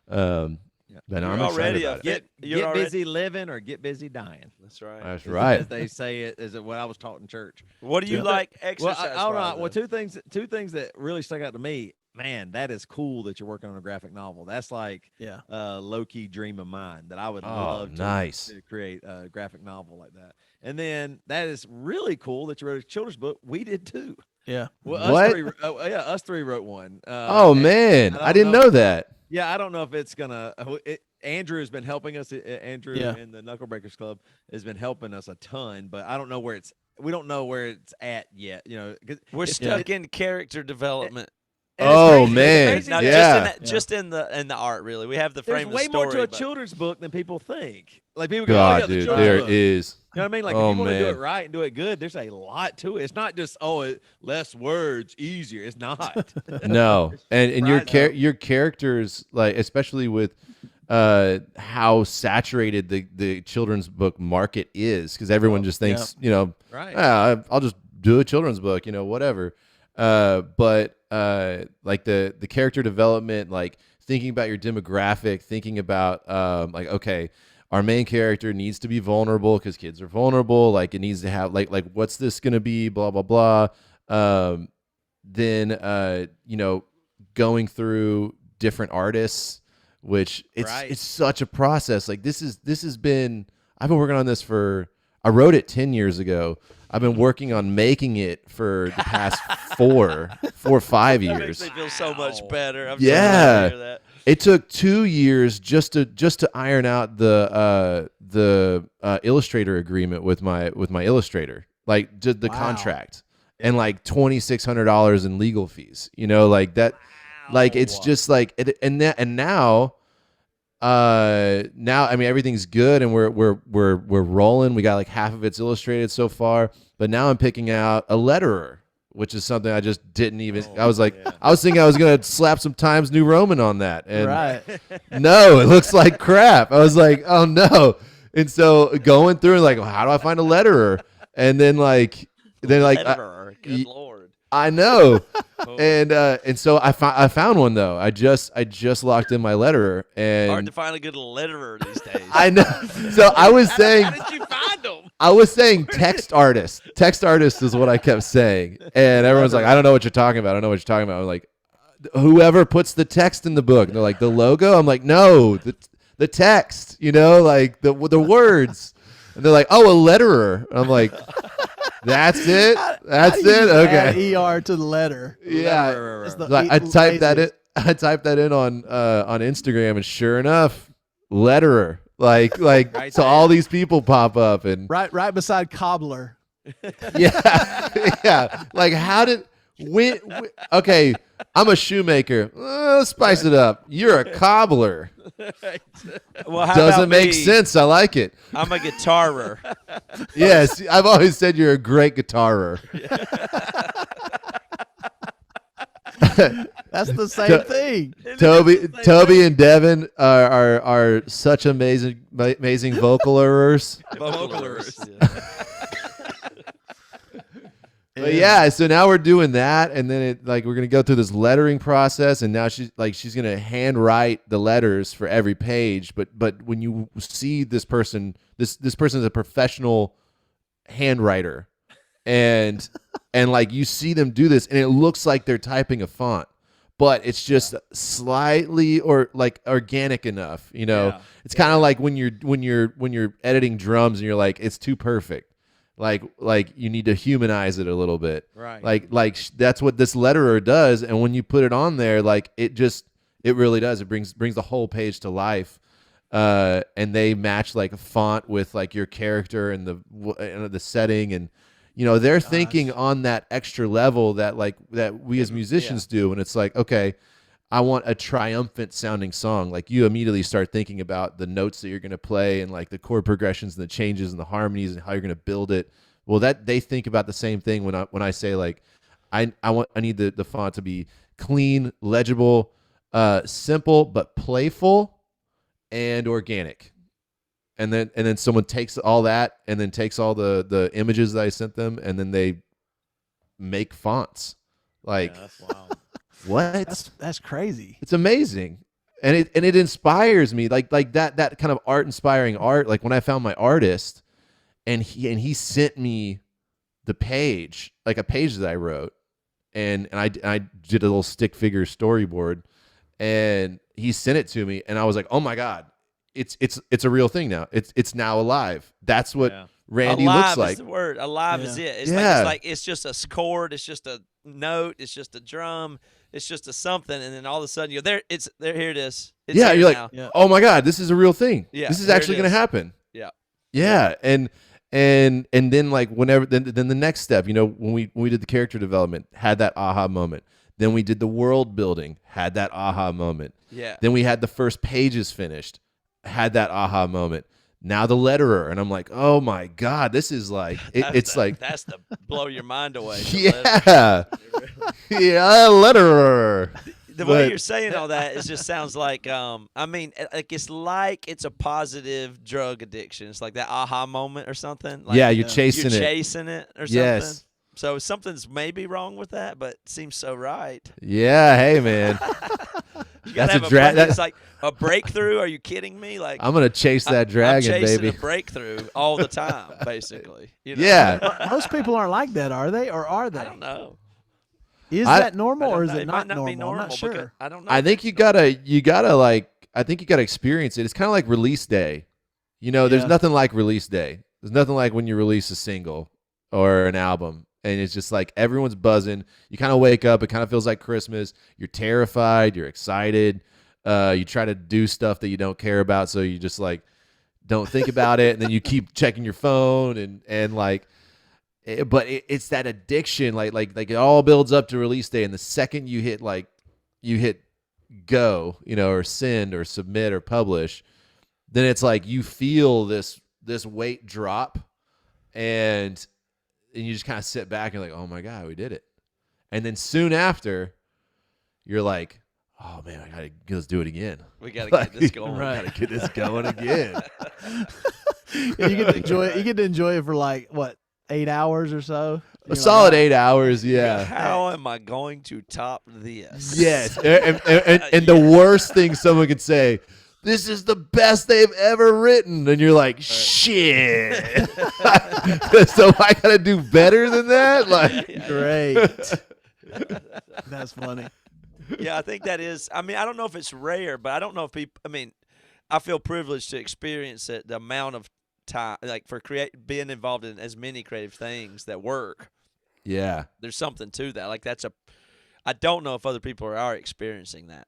But I'm excited about it. Get busy living or get busy dying. That's right. That's right. As they say it is what I was taught in church. What do you like exercise? Well, two things that really stuck out to me. Man, that is cool that you're working on a graphic novel. That's like a low-key dream of mine that I would love to create a graphic novel like that. And then that is really cool that you wrote a children's book. We did too. Yeah. Well, us three wrote one. Man, I didn't know that. Yeah, I don't know if it's gonna. Andrew has been helping us. Andrew in the Knuckle Breakers Club has been helping us a ton, but I don't know where it's. We don't know where it's at yet. We're stuck in character development. Oh man, just in the art, really. We have the frame. There's way more to a children's book than people think. Like people go, God, oh, yeah, dude, there book. is. You know what I mean? Like if you want to do it right and do it good, there's a lot to it. It's not just less words, easier. It's not. No, and your characters, like especially with how saturated the children's book market is, because everyone just thinks I'll just do a children's book, whatever. But like the character development, like thinking about your demographic, thinking about like, okay, our main character needs to be vulnerable because kids are vulnerable. Like it needs to have like what's this gonna be? Blah blah blah. Then going through different artists, which it's such a process. Like this has been. I've been working on this I wrote it 10 years ago. I've been working on making it for the past 4 or 5 years. That makes me feel so much better. I'm yeah, so glad to hear that. It took 2 years just to iron out the illustrator agreement with my illustrator, like just the contract, and like $2,600 in legal fees. Like that, like it's just like now. Now I mean everything's good and we're rolling. We got like half of it's illustrated so far, but now I'm picking out a letterer, which is something I just didn't even. I was thinking I was gonna slap some Times New Roman on that, and no, it looks like crap. I was like, oh no, and so going through like, well, how do I find a letterer? And then Letterer, good Lord. I know. And so I found one though. I just locked in my letterer, and hard to find a good letterer these days. I know. So I was saying, how did you find them? I was saying text artist. Text artist is what I kept saying, and everyone's like, I don't know what you're talking about. I don't know what you're talking about. I'm like, whoever puts the text in the book. And they're like, the logo. I'm like, no, the text. Like the words. And they're like, oh, a letterer. And I'm like. That's it. That's it. Okay. Add ER to the letter. Yeah. I typed that in. I typed that in on Instagram, and sure enough, letterer. Like right so there. all these people pop up and right beside cobbler. Yeah. Like how did when okay, I'm a shoemaker. Let's spice it up. You're a cobbler. Well, how doesn't about make me? sense. I like it. I'm a guitarer. Yes, I've always said you're a great guitarer. That's the same thing. Toby and Devin are such amazing vocalers. Vocalers. But yeah, so now we're doing that, and then we're gonna go through this lettering process, and now she's gonna handwrite the letters for every page. But when you see this person, this person is a professional handwriter, and like you see them do this, and it looks like they're typing a font, but it's just slightly or like organic enough. It's kind of like when you're editing drums, and you're like, it's too perfect. Like you need to humanize it a little bit, right? Like that's what this letterer does, and when you put it on there, like it It really does. It brings the whole page to life. And they match like a font with like your character and the setting, and they're thinking on that extra level that we as musicians do. And it's like, okay, I want a triumphant sounding song. Like you immediately start thinking about the notes that you're going to play and like the chord progressions and the changes and the harmonies and how you're going to build it. Well, that they think about the same thing when I say like, I need the font to be clean, legible, simple, but playful and organic. And then someone takes all that and then takes all the images that I sent them and then they make fonts. Like, that's wild. What? That's crazy. It's amazing. And it inspires me. Like that kind of art inspiring art. Like when I found my artist and he sent me the page, like a page that I wrote, and I did a little stick figure storyboard, and he sent it to me, and I was like, oh my God, it's a real thing now. It's now alive. That's what Randy alive looks like. Is the word. Alive is it. It's like it's just a chord. It's just a note. It's just a drum. It's just a something, and then all of a sudden you're there. Here it is. It's you're like, now. oh my God, this is a real thing. Yeah, this is actually going to happen. Yeah. And then like whenever then the next step, when we did the character development, had that aha moment. Then we did the world building, had that aha moment. Yeah. Then we had the first pages finished, had that aha moment. Now the letterer, and I'm like, oh my God, this is like that's the blow your mind away. Yeah, letterer. The way you're saying all that, it just sounds like it's a positive drug addiction. It's like that aha moment or something. Like, you're chasing it or something. Yes. So something's maybe wrong with that, but it seems so right. Yeah, hey man. That's a dragon. It's like a breakthrough. Are you kidding me? Like I'm gonna chase that dragon, I'm chasing baby. A breakthrough all the time, basically. Yeah. Most people aren't like that, are they? Or are they? I don't know. Is that normal or is know. it not normal? Be normal? I'm not sure. I don't know. I think you gotta experience it. It's kind of like release day. There's nothing like release day. There's nothing like when you release a single or an album, and it's just like everyone's buzzing. You kind of wake up. It kind of feels like Christmas. You're terrified. You're excited. You try to do stuff that you don't care about, so you just like don't think about it, and then you keep checking your phone and like. But it's that addiction, like it all builds up to release day, and the second you hit go, or send or submit or publish, then it's like you feel this weight drop, and you just kind of sit back and like, oh my God, we did it. And then soon after, you're like, oh man, let's do it again. We gotta get this going. Right. Gotta get this going again. You get to enjoy it. You get to enjoy it for like what? 8 hours or so. A solid 8 hours, yeah. How am I going to top this? Yes, and the worst thing someone could say, this is the best they've ever written, and you're like, shit. So I gotta do better than that? Like, great. That's funny. Yeah, I think that is. I mean, I don't know if it's rare, but I don't know if people. I mean, I feel privileged to experience it. The amount of time, like for being involved in as many creative things that work. Yeah, there's something to that. Like I don't know if other people are experiencing that.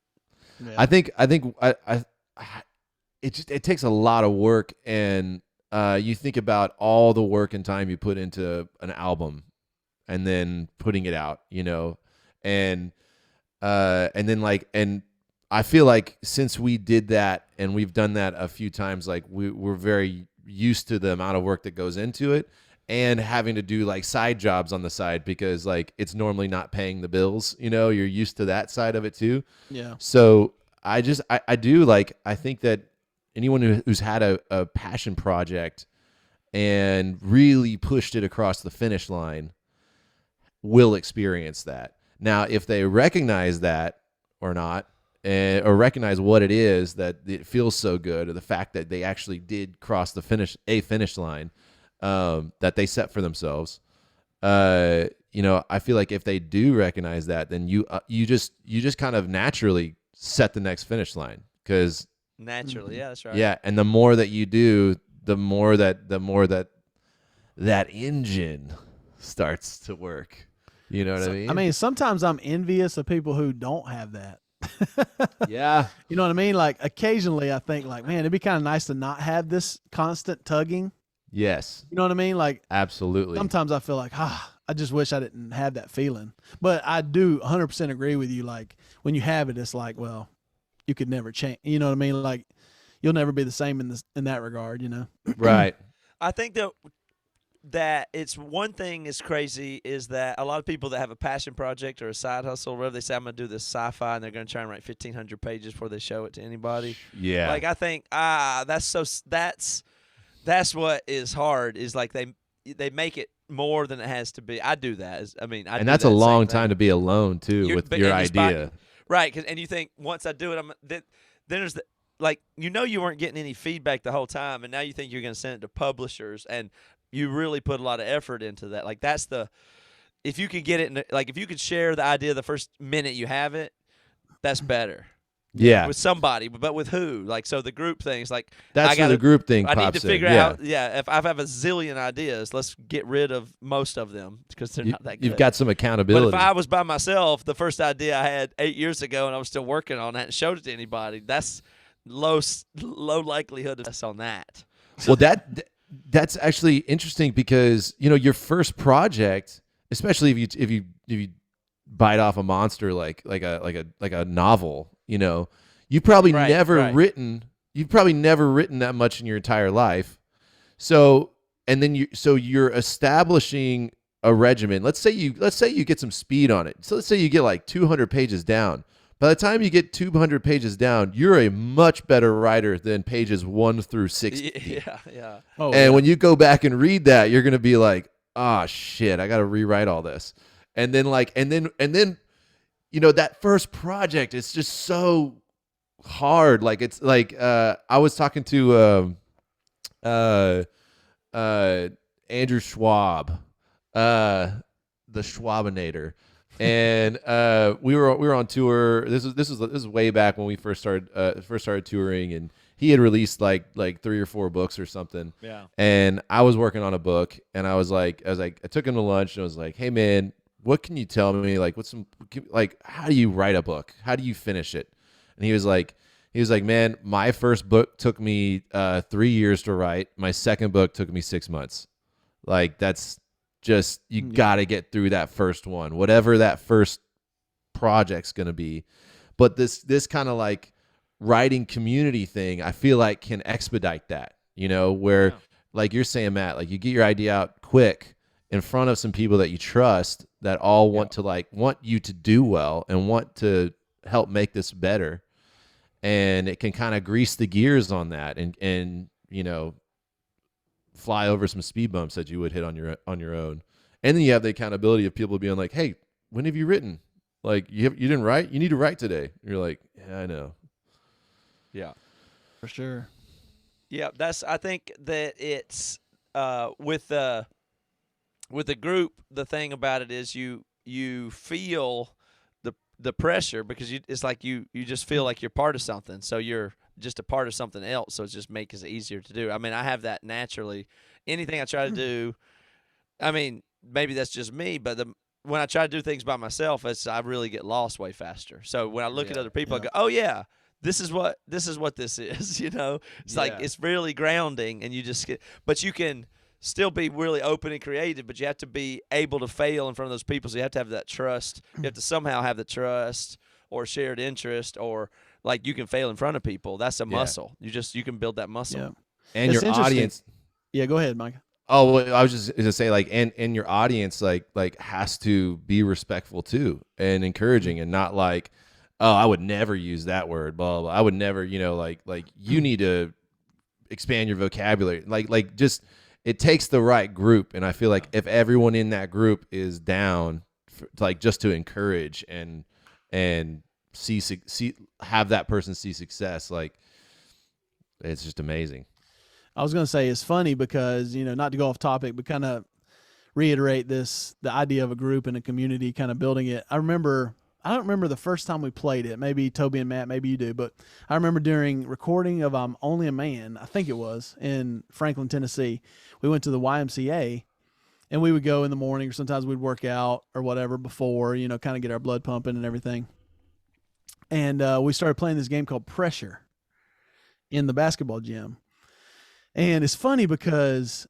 Yeah. I think it takes a lot of work, and you think about all the work and time you put into an album, and then putting it out, and then I feel like since we did that and we've done that a few times, like we're very used to the amount of work that goes into it, and having to do like side jobs on the side because like it's normally not paying the bills. You're used to that side of it too. Yeah. So I think that anyone who's had a passion project and really pushed it across the finish line will experience that. Now, if they recognize that or not, or recognize what it is that it feels so good, or the fact that they actually did cross the finish line that they set for themselves, I feel like if they do recognize that, then you just kind of naturally set the next finish line, because naturally, yeah, that's right. Yeah, and the more that you do, the more that engine starts to work. You know what I mean? I mean, sometimes I'm envious of people who don't have that. Yeah. You know what I mean? Like occasionally I think like, man, it'd be kind of nice to not have this constant tugging. Yes. You know what I mean? Like Absolutely. sometimes I feel like, I just wish I didn't have that feeling. But I do 100% agree with you. Like when you have it, it's like, well, you could never change. You know what I mean? Like you'll never be the same in that regard, you know? Right. I think that it's one thing is crazy is that a lot of people that have a passion project or a side hustle, whatever, they say I'm going to do this sci-fi and they're going to try and write 1,500 pages before they show it to anybody. Yeah. Like I think that's what is hard is like they make it more than it has to be. I do that. And that's a long time to be alone too with your idea. Right, and you think once I do it, then there's like you weren't getting any feedback the whole time, and now you think you're going to send it to publishers, and you really put a lot of effort into that. Like if you could get it, if you could share the idea the first minute you have it, that's better. Yeah, with somebody, but with who? Like so, the group things. Like that's where the group thing. I need to figure out. Yeah, if I have a zillion ideas, let's get rid of most of them because they're not that good. You've got some accountability. But if I was by myself, the first idea I had 8 years ago, and I was still working on that and showed it to anybody, that's low likelihood of us on that. Well, that's actually interesting because your first project, especially if you bite off a monster like a novel, you've probably never written that much in your entire life. So you're establishing a regimen. Let's say you get some speed on it. So let's say you get like 200 pages down. By the time you get 200 pages down, you're a much better writer than pages 1 through 60. Yeah. Oh, and when you go back and read that, you're going to be like, "Oh shit, I got to rewrite all this." And then that first project is just so hard. Like it's like I was talking to Andrew Schwab, the Schwabinator. And we were on tour. This is way back when we first started touring, and he had released like 3 or 4 books or something. Yeah. And I was working on a book, and I took him to lunch, and I was like, "Hey man, what can you tell me? Like, how do you write a book? How do you finish it?" And he was like, "Man, my first book took me 3 years to write. My second book took me 6 months. Like that's." Just you got to get through that first one, whatever that first project's going to be. But this kind of like writing community thing, I feel like can expedite that, where like you're saying, Matt, like you get your idea out quick in front of some people that you trust that all want you to do well and want to help make this better. And it can kind of grease the gears on that and fly over some speed bumps that you would hit on your own. And then you have the accountability of people being like, "Hey, when have you written? Like you didn't write? You need to write today." And you're like, "Yeah, I know." Yeah. for sure. Yeah, I think that it's with the group, the thing about it is you feel the pressure because it's like you just feel like you're part of something. So you're just a part of something else, so it just makes it easier to do. I mean, I have that naturally. Anything I try to do, I mean, maybe that's just me, but when I try to do things by myself, I really get lost way faster. So when I look at other people, I go, "Oh yeah, this is what this is." It's like it's really grounding, and you just get. But you can still be really open and creative, but you have to be able to fail in front of those people. So you have to have that trust. You have to somehow have the trust or shared interest, or like you can fail in front of people. That's a muscle. You can build that muscle. Yeah. And It's your audience. Yeah, go ahead, Micah. Oh, well, I was just going to say, like, and your audience, like has to be respectful too and encouraging, and not like, "Oh, I would never use that word, blah, blah, blah. I would never, like you need to expand your vocabulary." Like just it takes the right group, and I feel like if everyone in that group is down, just to encourage and have that person see success, like it's just amazing. I was going to say it's funny because, not to go off topic, but kind of reiterate the idea of a group and a community, kind of building it. I don't remember the first time we played it. Maybe Toby and Matt, maybe you do, but I remember during recording of I'm Only a Man, I think it was, in Franklin, Tennessee, we went to the YMCA, and we would go in the morning, or sometimes we'd work out or whatever before, kind of get our blood pumping and everything. and we started playing this game called Pressure in the basketball gym. And it's funny because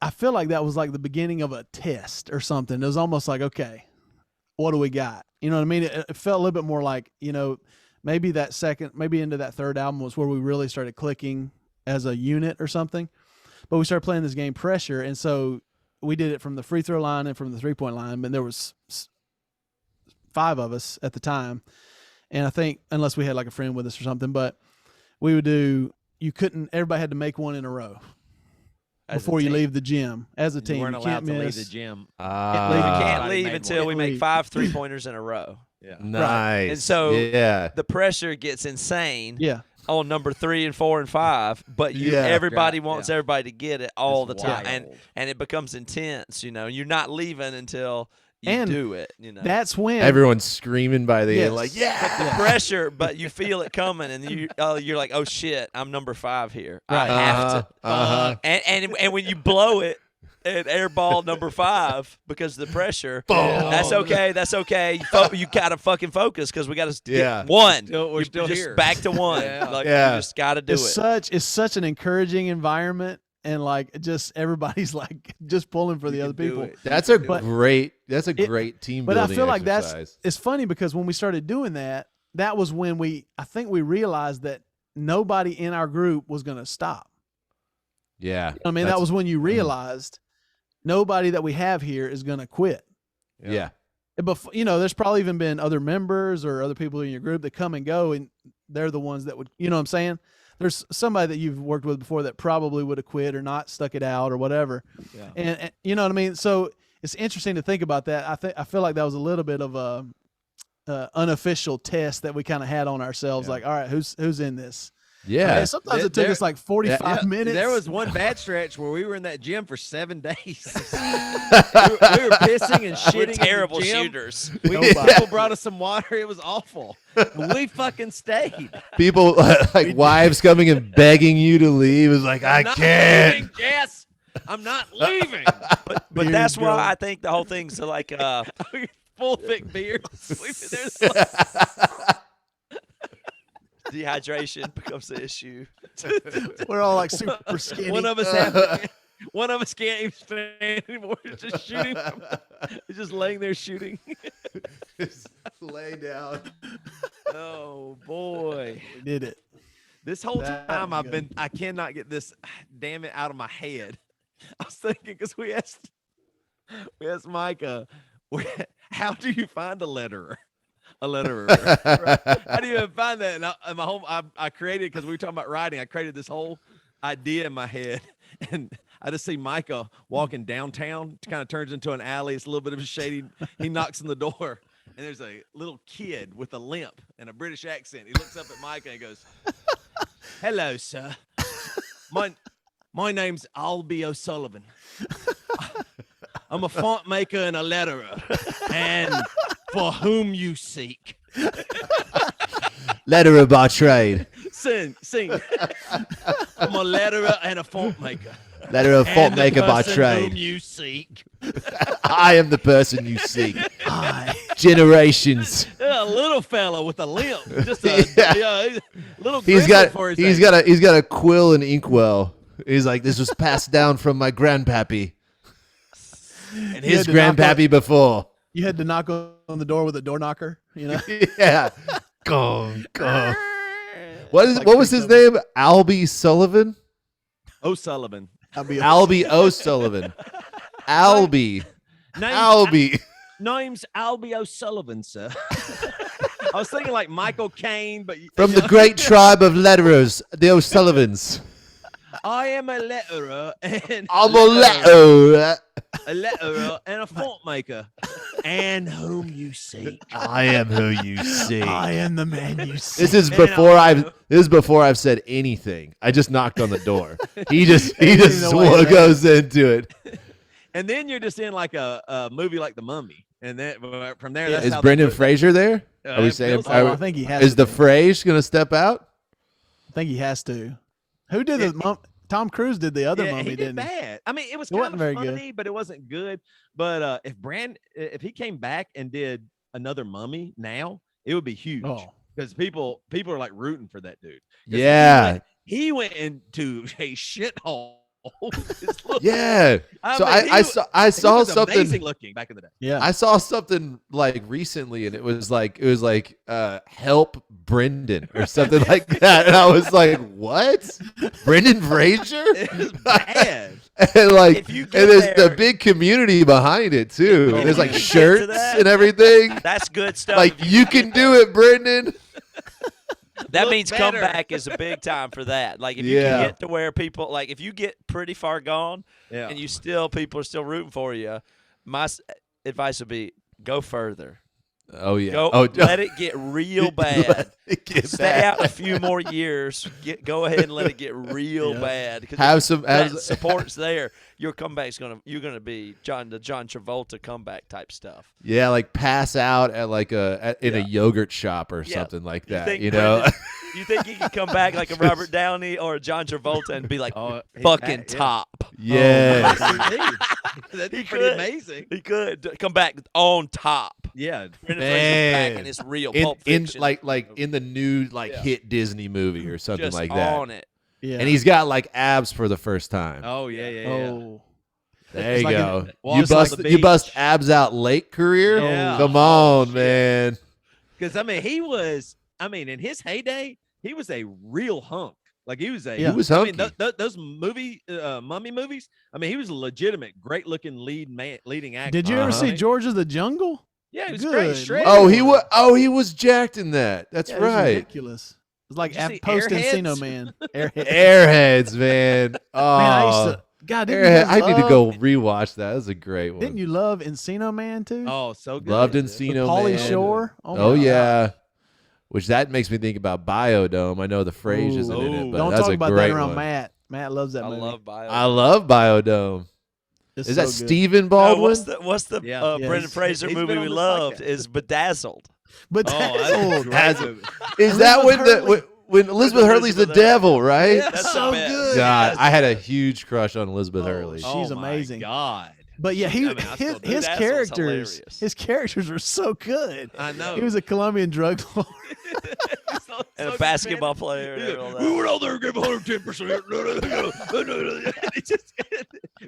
I feel like that was like the beginning of a test or something. It was almost like, okay, what do we got? You know what I mean? It felt a little bit more like, maybe into that third album was where we really started clicking as a unit or something. But we started playing this game Pressure, and so we did it from the free throw line and from the 3-point line. And there was 5 of us at the time, and I think unless we had like a friend with us or something, but we would do. Everybody had to make one in a row before you leave the gym as a team. You weren't allowed to leave the miss. gym. We can't leave until we make 5 3-pointers in a row. Yeah. Nice. Right. And so yeah. the pressure gets insane. Yeah. On number 3 and 4 and 5, but everybody wants everybody to get it all the time, and it becomes intense. You're not leaving until you do it. That's when everyone's screaming by the end, like, But the pressure, but you feel it coming, and you're like, oh shit, I'm number 5 here. Right. I have to. And when you blow it. And airball number 5 because of the pressure. That's okay. That's okay. You gotta fucking focus because we gotta get 1. We're still just here. back to 1. You just gotta do it. It's such an encouraging environment, and like just everybody's like just pulling for the other people. That's a great team building. But I feel like exercise. it's funny because when we started doing that was when I think we realized that nobody in our group was gonna stop. Yeah. I mean, that was when you realized. Nobody that we have here is going to quit. Yeah. But, there's probably even been other members or other people in your group that come and go, and they're the ones that would, you know what I'm saying? There's somebody that you've worked with before that probably would have quit or not stuck it out or whatever. Yeah. And you know what I mean? So it's interesting to think about that. I feel like that was a little bit of a unofficial test that we kind of had on ourselves. Like, all right, who's in this? Yeah. Sometimes it took us like 45 minutes. There was one bad stretch where we were in that gym for 7 days. we were pissing and shitting. We're terrible in the gym. shooters. People brought us some water. It was awful. We fucking stayed. People like wives coming and begging you to leave. Is like, I can't. Leaving, Jess. I'm not leaving. But that's why I think the whole thing's like full thick beards. We've been there. Dehydration becomes the issue. We're all like super skinny. One of us can't even stand anymore. It's just shooting. It's just laying there shooting. Just lay down. Oh boy, we did it. This whole time I cannot get this damn it out of my head. I was thinking because we asked Micah, how do you find a letterer? A letterer. How do you even find that? And I created, because we were talking about writing, I created this whole idea in my head. And I just see Micah walking downtown. It kind of turns into an alley. It's a little bit of a shady. He knocks on the door, and there's a little kid with a limp and a British accent. He looks up at Micah and goes, "Hello, sir. My name's Albie O'Sullivan. I'm a font maker and a letterer. And for whom you seek." Letterer by trade. Sing. I'm a letterer and a font maker. Letterer, font maker by trade. Whom you seek. I am the person you seek. Generations. A little fella with a limp. Just a little. He's got a quill and inkwell. He's like, this was passed down from my grandpappy. And his grandpappy before. You had to knock on the door with a door knocker, Yeah. Gong. What was his name? Albie Sullivan? O'Sullivan. Albie O'Sullivan. Albie. Name's Albie O'Sullivan, sir. I was thinking like Michael Caine, but from the great tribe of letterers, the O'Sullivans. I am a letterer and I'm a letterer. A letterer and a font maker. And whom you seek. I am who you seek. I am the man you seek. This is before I've said anything. I just knocked on the door. He just goes into it. And then you're just in like a movie like The Mummy. And then from there, that's is how Brendan Fraser there? Are we saying? I think he has. Is the Frage going to step out? I think he has to. Who did the Tom Cruise did the other mummy, he didn't bad. I mean, it was wasn't very funny, good. but it wasn't good. But if he came back and did another mummy now, It would be huge Oh, because people are like rooting for that dude. 'Cause Yeah. he went into a shithole. Yeah. So mean, I he saw was something amazing looking back in the day. yeah. I saw something like recently, and it was like help Brendan or something like that, and I was like, what? Brendan Fraser? It was bad. And like, If you and get there's there- the big community behind it too. If There's you like get to shirts that- and everything. That's good stuff. Like If you can do it, Brendan. That Look means better. comeback is a big time for that. Like if you Yeah. can get to where people like if you get pretty far gone Yeah. and people are still rooting for you, my advice would be go further. Oh yeah. Go Oh, let it get real bad. Let it get Stay bad. out a few more years. Go ahead and let it get real Yeah. bad. Because Have if some- that have- support's there. Your comeback's you're gonna be the John Travolta comeback type stuff. Yeah, like pass out at like in a yogurt shop or Yeah. something like You that. think You know. Brendan- You think he could come back like a Robert Downey or a John Travolta and be like Oh, fucking yeah. top? Yes. That'd be He pretty could. amazing. He could come back on top. Yeah. Brendan Fraser's back Man. in his real in Pulp Fiction. like in the new Yeah. hit Disney movie or something just like that. on it. Yeah. And he's got like abs for the first time. Oh yeah. oh, There it's you like go. an- Well, You it's like bust the you bust beach. abs out late career. Yeah. Come Oh, on, shit. man. Because I mean, in his heyday, he was a real hunk. Like he was a. Yeah. He was I mean, hunky. those mummy movies. I mean, he was a legitimate, great looking leading actor. did you ever see Right? George of the Jungle? Yeah, he was Good great. Shredded. Oh, he was jacked in that. That's Yeah, it was right. ridiculous. It was like Did you see post Encino Airheads? Man. Airheads. Airheads, man. Oh, Man, I used to. God, didn't you Airhead. guys I need to love- go rewatch that. That's a great one. Didn't you love Encino Man too? Oh, so good. Loved With Encino Pauly Man. Shore. Oh my yeah. Which that makes me think about Biodome. I know the phrase Ooh. isn't in it, Ooh. but Don't that's talk a about great that around one. Matt. Matt loves that I movie. love Bio. I love Biodome. It's Is so that good. Stephen No, Baldwin? what's the Yeah. Yeah, Brendan he's- Fraser he's movie been we on this loved podcast. is Bedazzled. But Oh, that's that's a old. great Has- movie. Is that when Hurley. when Elizabeth Hurley's the Elizabeth Hurley. devil, right? Yeah. That's so the best. good. God, Yes. I had a huge crush on Elizabeth Oh, Hurley. She's Oh, my amazing. God. But yeah, I mean, I still do. his Bedazzled's characters hilarious. were so good. I know. He was a Colombian drug lord. And a basketball player and all that. We went out there and gave 110%.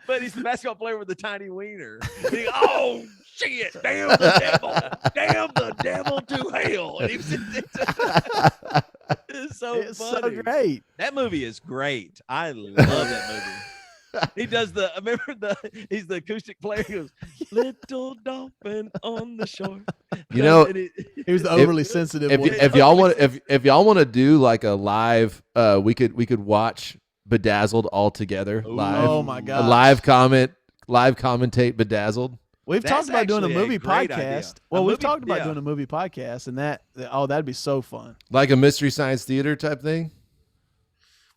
But he's the basketball player with the tiny wiener. He, oh shit! Damn the devil! Damn the devil to hell! And he was, it's so It's so funny. great. That movie is great. I love that movie. He does he's the acoustic player. He goes, little dolphin on the shore. You know, And he He was the overly sensitive one. if y'all want if y'all want to do like a live, we could watch Bedazzled all together live. Oh my A god. live commentate Bedazzled. We've That's talked about doing a actually a movie great idea. podcast. A Well, we've movie- talked about yeah. doing a movie podcast, and that'd be so fun. Like a Mystery Science Theater type thing.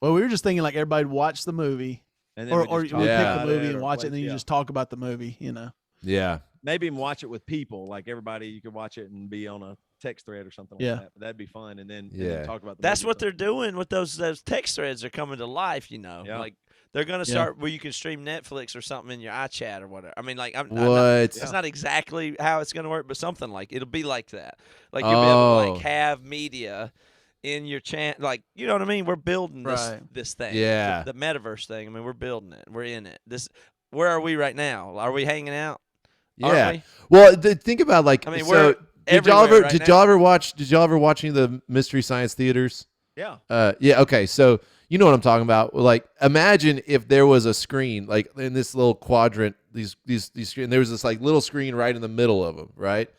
Well, we were just thinking like everybody'd watch the movie, and then or we or just you talk Yeah. pick about the movie it and or watch it, play- and then you yeah. just talk about the movie. Yeah. maybe even watch it with people, like everybody. You could watch it and be on a text thread or something Yeah. like that. But that'd be fun. And then Yeah. talk about the That's movie what stuff. they're doing with those text threads. Are coming to life, Yeah. Like they're gonna Yeah. start where you can stream Netflix or something in your iChat or whatever. I mean, like I'm not, What? it's not exactly how it's gonna work, but something like it'll be like that. Like you'll be able to Oh. like have media in your chat. Like you know what I mean? We're building Right. this thing. Yeah. The metaverse thing. I mean, we're building it. We're in it. Where are we right now? Are we hanging out? Aren't Yeah. we? Well, think about like. I mean, so we're did y'all everywhere ever right did now. y'all ever watch any of the Mystery Science Theaters? Yeah. Yeah. Okay. So you know what I'm talking about. Like, imagine if there was a screen like in this little quadrant. These screen. There was this like little screen right in the middle of them, right?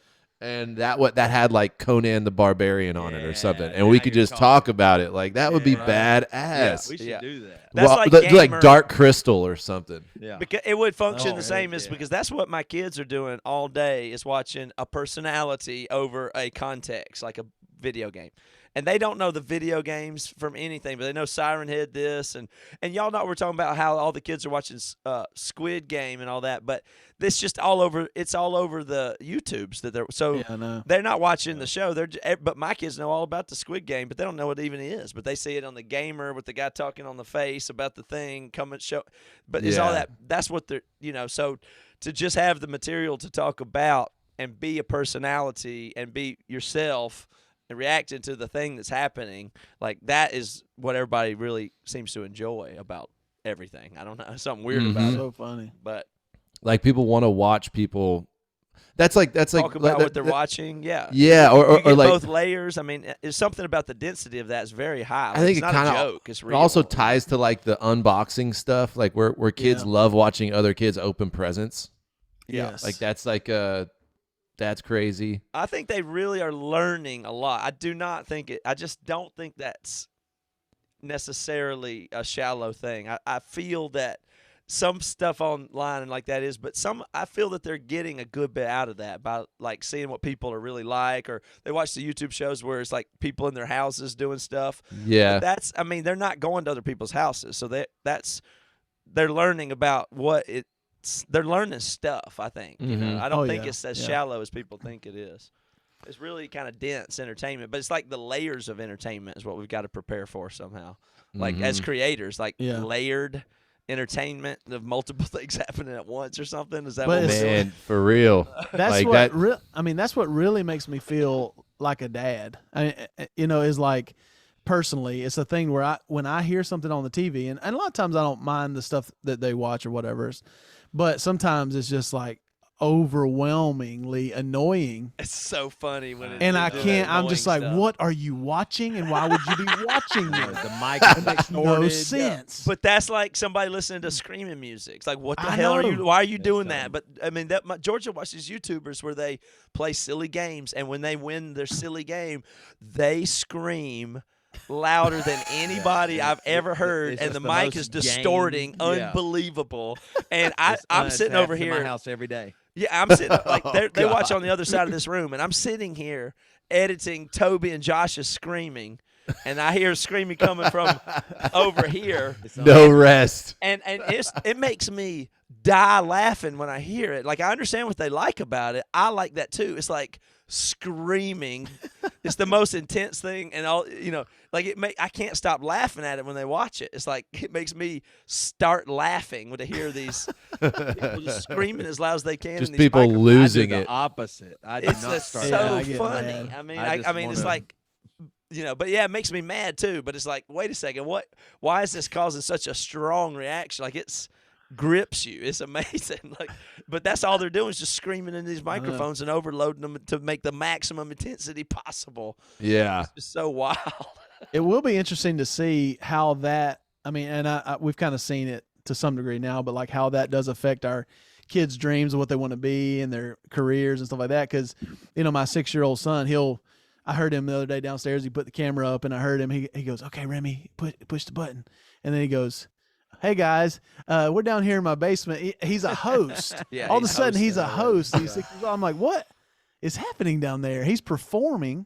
And that had like Conan the Barbarian on it or something, Yeah, and we now could you're just talking. talk about it. Like that would be Yeah. badass. We should Yeah. do that. That's Well, like like Gamer. Dark Crystal or something. Yeah. Because it would function Oh, the same heck as yeah. because that's what my kids are doing all day is watching a personality over a context like a video game. And they don't know the video games from anything, but they know Siren Head this and y'all know we're talking about how all the kids are watching Squid Game and all that, but this just all over it's all over the YouTubes that they're so Yeah, I know. they're not watching the show. But my kids know all about the Squid Game, but they don't know what it even is. But they see it on the Gamer with the guy talking on the face about the thing coming show. But it's all Yeah. that. That's what they're So to just have the material to talk about and be a personality and be yourself and reacting to the thing that's happening, like that is what everybody really seems to enjoy about everything. I don't know, something weird about it, So funny. but Like people want to watch people. That's like talk about what they're watching. Yeah, Yeah, You or get like both layers. I mean, it's something about the density of that is very high. Like, I think it's it not kind a of joke. It's real. also ties to like the unboxing stuff, like where kids love watching other kids open presents. Yeah. Yes. Like that's crazy. I think they really are learning a lot. I do not think it. I just don't think that's necessarily a shallow thing. I feel that some stuff online and like that is, but I feel that they're getting a good bit out of that by like seeing what people are really like, or they watch the YouTube shows where it's like people in their houses doing stuff. Yeah. But I mean, they're not going to other people's houses, so they're learning about they're learning stuff. I think I don't think it's as shallow as people think it is. It's really kind of dense entertainment, but it's like the layers of entertainment is what we've got to prepare for somehow. Like as creators, like layered entertainment of multiple things happening at once or something. Is that But what we're doing? Man, for real. That's like what that. I mean, that's what really makes me feel like a dad. I mean, is like personally, it's a thing where when I hear something on the TV, and a lot of times I don't mind the stuff that they watch or whatever, but sometimes it's just like overwhelmingly annoying. It's so funny when And I can't. I'm just like, stuff. what are you watching, and why would you be watching this? The mic Makes no sense. But that's like somebody listening to screaming music. It's like, what the I hell are know. you? Why are you doing that? But I mean, Georgia watches YouTubers where they play silly games, and when they win their silly game, they scream louder than anybody I've ever heard, It's and just the the mic most is distorting, gamed, yeah. unbelievable. And I'm sitting over in my here. house every day. Yeah, I'm sitting like they watch on the other side of this room, and I'm sitting here editing Toby and Josh's screaming, and I hear screaming coming from over here. No rest. And it makes me die laughing when I hear it. Like, I understand what they like about it. I like that too. It's like screaming. It's the most intense thing, and all like I can't stop laughing at it when they watch it. It's like it makes me start laughing when I hear these people just screaming as loud as they can. Just in these people microphones. losing I do it. the opposite. I do It's not just start. so Yeah, I get funny. mad. I mean, I just it's wanna- like, but yeah, it makes me mad too. But it's like, wait a second, why is this causing such a strong reaction? Like, it's grips you. It's amazing. Like, but that's all they're doing is just screaming in these microphones and overloading them to make the maximum intensity possible. Yeah. It's just so wild. It will be interesting to see how that. I mean, and we've kind of seen it to some degree now, but like how that does affect our kids' dreams of what they want to be and their careers and stuff like that. Because my 6-year-old son, I heard him the other day downstairs. He put the camera up, and I heard him. He goes, "Okay, Remy, push the button," and then he goes, "Hey guys, we're down here in my basement." He's a host. Yeah, All of a he's sudden, he's a hosting. host. He's 6 years old. I'm like, what is happening down there? He's performing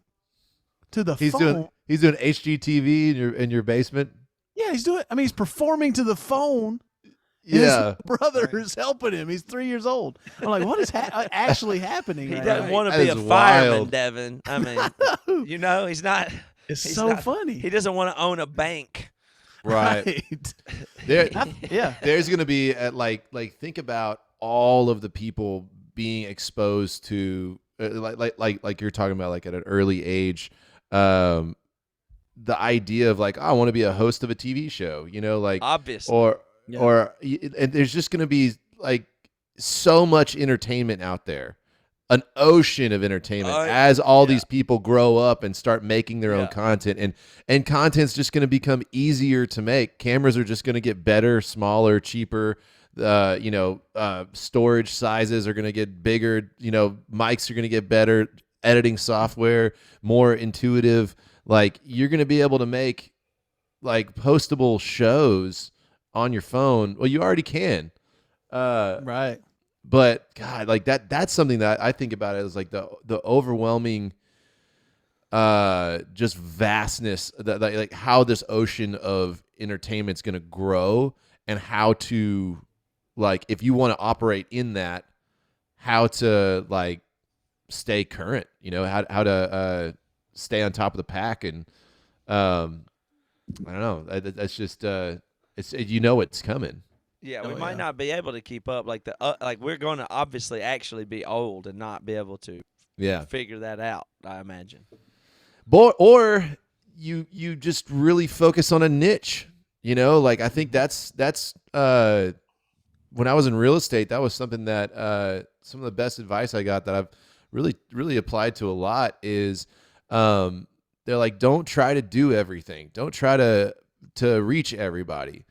to the phone. He's doing HGTV in your basement. Yeah, he's doing. I mean, he's performing to the phone. Yeah. His brother is helping him. He's 3 years old. I'm like, what is actually happening? He right doesn't now? want to That be a is fireman, wild. Devin. I mean, he's not. It's he's so not- funny. He doesn't want to own a bank. Right. There, Yeah. there's gonna be like think about all of the people being exposed to like you're talking about, like at an early age, the idea of like, oh, I want to be a host of a TV show, like Obviously. and there's just gonna be like so much entertainment out there, an ocean of entertainment as all these people grow up and start making their own content, and content's just going to become easier to make. Cameras are just going to get better, smaller, cheaper. Storage sizes are going to get bigger. Mics are going to get better. Editing software more intuitive. Like, you're going to be able to make like postable shows on your phone. Well, you already can. Right. But God, like that's something that I think about as like the overwhelming just vastness, that like how this ocean of entertainment's going to grow, and how to, like, if you want to operate in that, how to like stay current, how to stay on top of the pack. And I don't know, that's just it's coming. Yeah, we Oh, might yeah. not be able to keep up. Like like we're going to obviously actually be old and not be able to Yeah. figure that out. I imagine. Or you just really focus on a niche. You know, like I think that's when I was in real estate, that was something that some of the best advice I got that I've really applied to a lot is they're like, don't try to do everything. Don't try to reach everybody.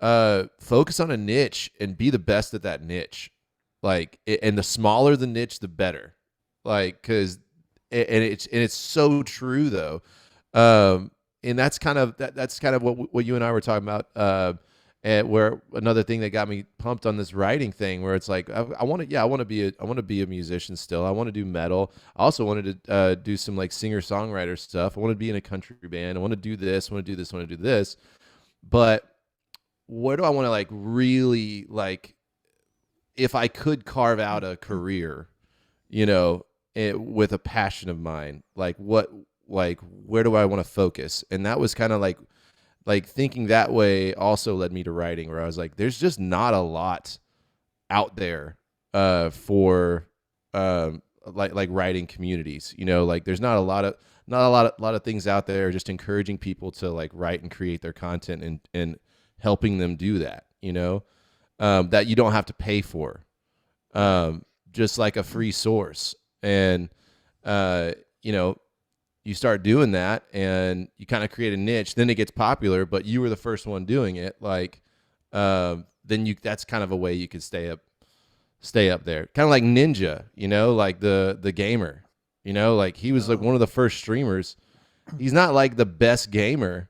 Focus on a niche and be the best at that niche. Like, and the smaller the niche, the better. Like, cause, and it's so true though. And that's kind of what you and I were talking about. And where another thing that got me pumped on this writing thing, where it's like I want to be a musician still. I want to do metal. I also wanted to do some like singer songwriter stuff. I want to be in a country band. I want to do this. I want to do this. I want to do this. But where do I want to like really like? If I could carve out a career, you know, with a passion of mine, like where do I want to focus? And that was kind of like thinking that way also led me to writing, where I was like, there's just not a lot out there for like writing communities, you know, like there's not a lot of things out there just encouraging people to like write and create their content and helping them do that, you know, that you don't have to pay for, just like a free source. And you know, you start doing that and you kind of create a niche, then it gets popular, but you were the first one doing it. Like, then that's kind of a way you could stay up there. Kind of like Ninja, you know, like the gamer, you know, like he was like one of the first streamers. He's not like the best gamer,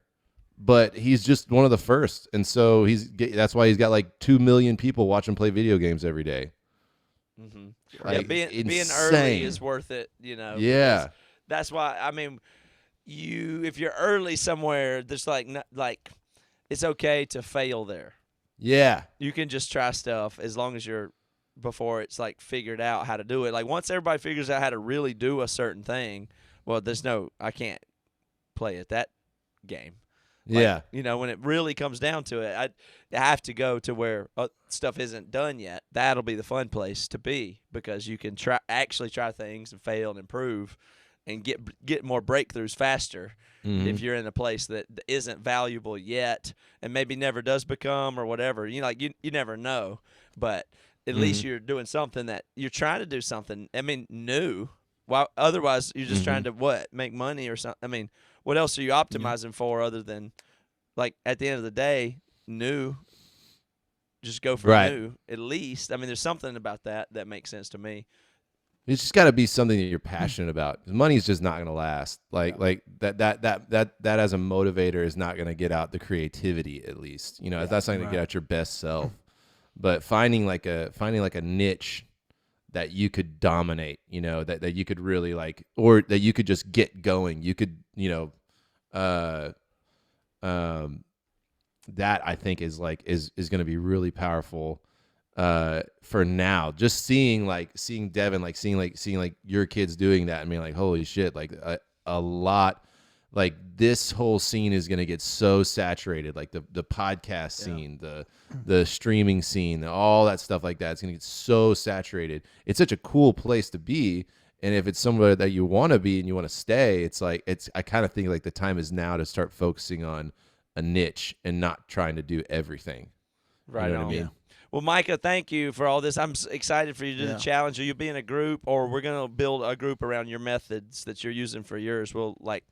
but he's just one of the first. And so that's why he's got like 2 million people watch him play video games every day. Mm-hmm. Like, yeah, being insane. early is worth it, you know. Yeah. That's why, I mean, if you're early somewhere, there's like it's okay to fail there. Yeah. You can just try stuff as long as you're before it's like figured out how to do it. Like once everybody figures out how to really do a certain thing, well, I can't play at that game. Like, Yeah. You know, when it really comes down to it, I have to go to where stuff isn't done yet. That'll be the fun place to be, because you can actually try things and fail and improve and get more breakthroughs faster. Mm-hmm. If you're in a place that isn't valuable yet and maybe never does become or whatever. You know, like you never know, but at least you're doing something that you're trying to do something, I mean, new. Well, otherwise you're just trying to make money or something. I mean, what else are you optimizing for other than, like, at the end of the day, new? Just go for new, at least. I mean, there's something about that makes sense to me. It's just got to be something that you're passionate about. Money's just not going to last. Like that as a motivator is not going to get out the creativity, at least. You know, that's not going to get out your best self. But finding like a niche that you could dominate, you know, that you could really like, or that you could just get going. You could, you know, that I think is going to be really powerful. For now, just seeing Devin, like seeing your kids doing that, and being like, holy shit, like a lot, like this whole scene is gonna get so saturated, like the podcast scene, the streaming scene, all that stuff like that. It's gonna get so saturated. It's such a cool place to be, and if it's somewhere that you want to be and you want to stay, it's like I kind of think like the time is now to start focusing on a niche and not trying to do everything. Right, you know on. what I mean? Well, Micah, thank you for all this. I'm excited for you to do the challenge. You'll be in a group, or we're going to build a group around your methods that you're using for yours. We'll, like,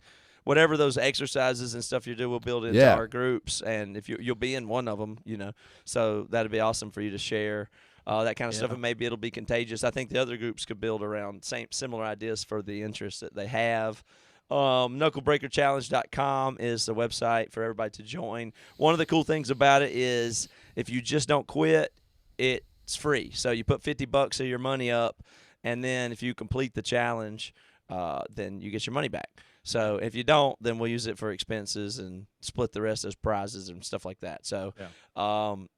whatever those exercises and stuff you do, we'll build into our groups. And if you'll be in one of them, you know. So that'd be awesome for you to share that kind of stuff. And maybe it'll be contagious. I think the other groups could build around similar ideas for the interests that they have. KnuckleBreakerChallenge.com is the website for everybody to join. One of the cool things about it is if you just don't quit, it's free. So you put $50 of your money up, and then if you complete the challenge, then you get your money back. So if you don't, then we'll use it for expenses and split the rest as prizes and stuff like that. So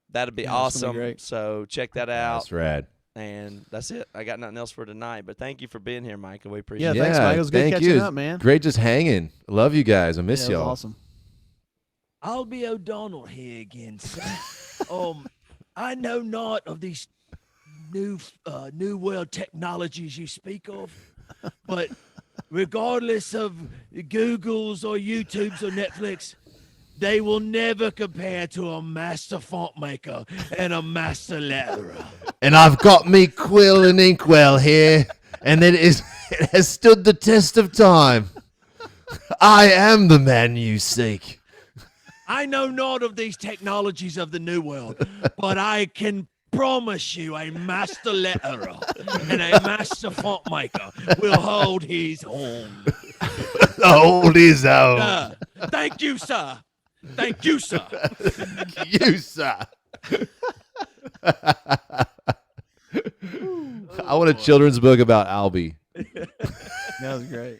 that'd be awesome. Be so check that out. That's rad. And that's it. I got nothing else for tonight, but thank you for being here, Micah. We appreciate it. Yeah, thanks, Mike. It was good catching up, man. Great just hanging. Love you guys. I miss y'all. Awesome. I'll be O'Donnell here again, sir. I know not of these new world technologies you speak of, but regardless of Google's or YouTube's or Netflix, they will never compare to a master font maker and a master letterer. And I've got me quill and inkwell here, and it has stood the test of time. I am the man you seek. I know not of these technologies of the new world, but I can promise you a master letterer and a master font maker will hold his own. Hold his own. Thank you, sir. Thank you, sir. You, sir. I want a children's book about Albie. That was great.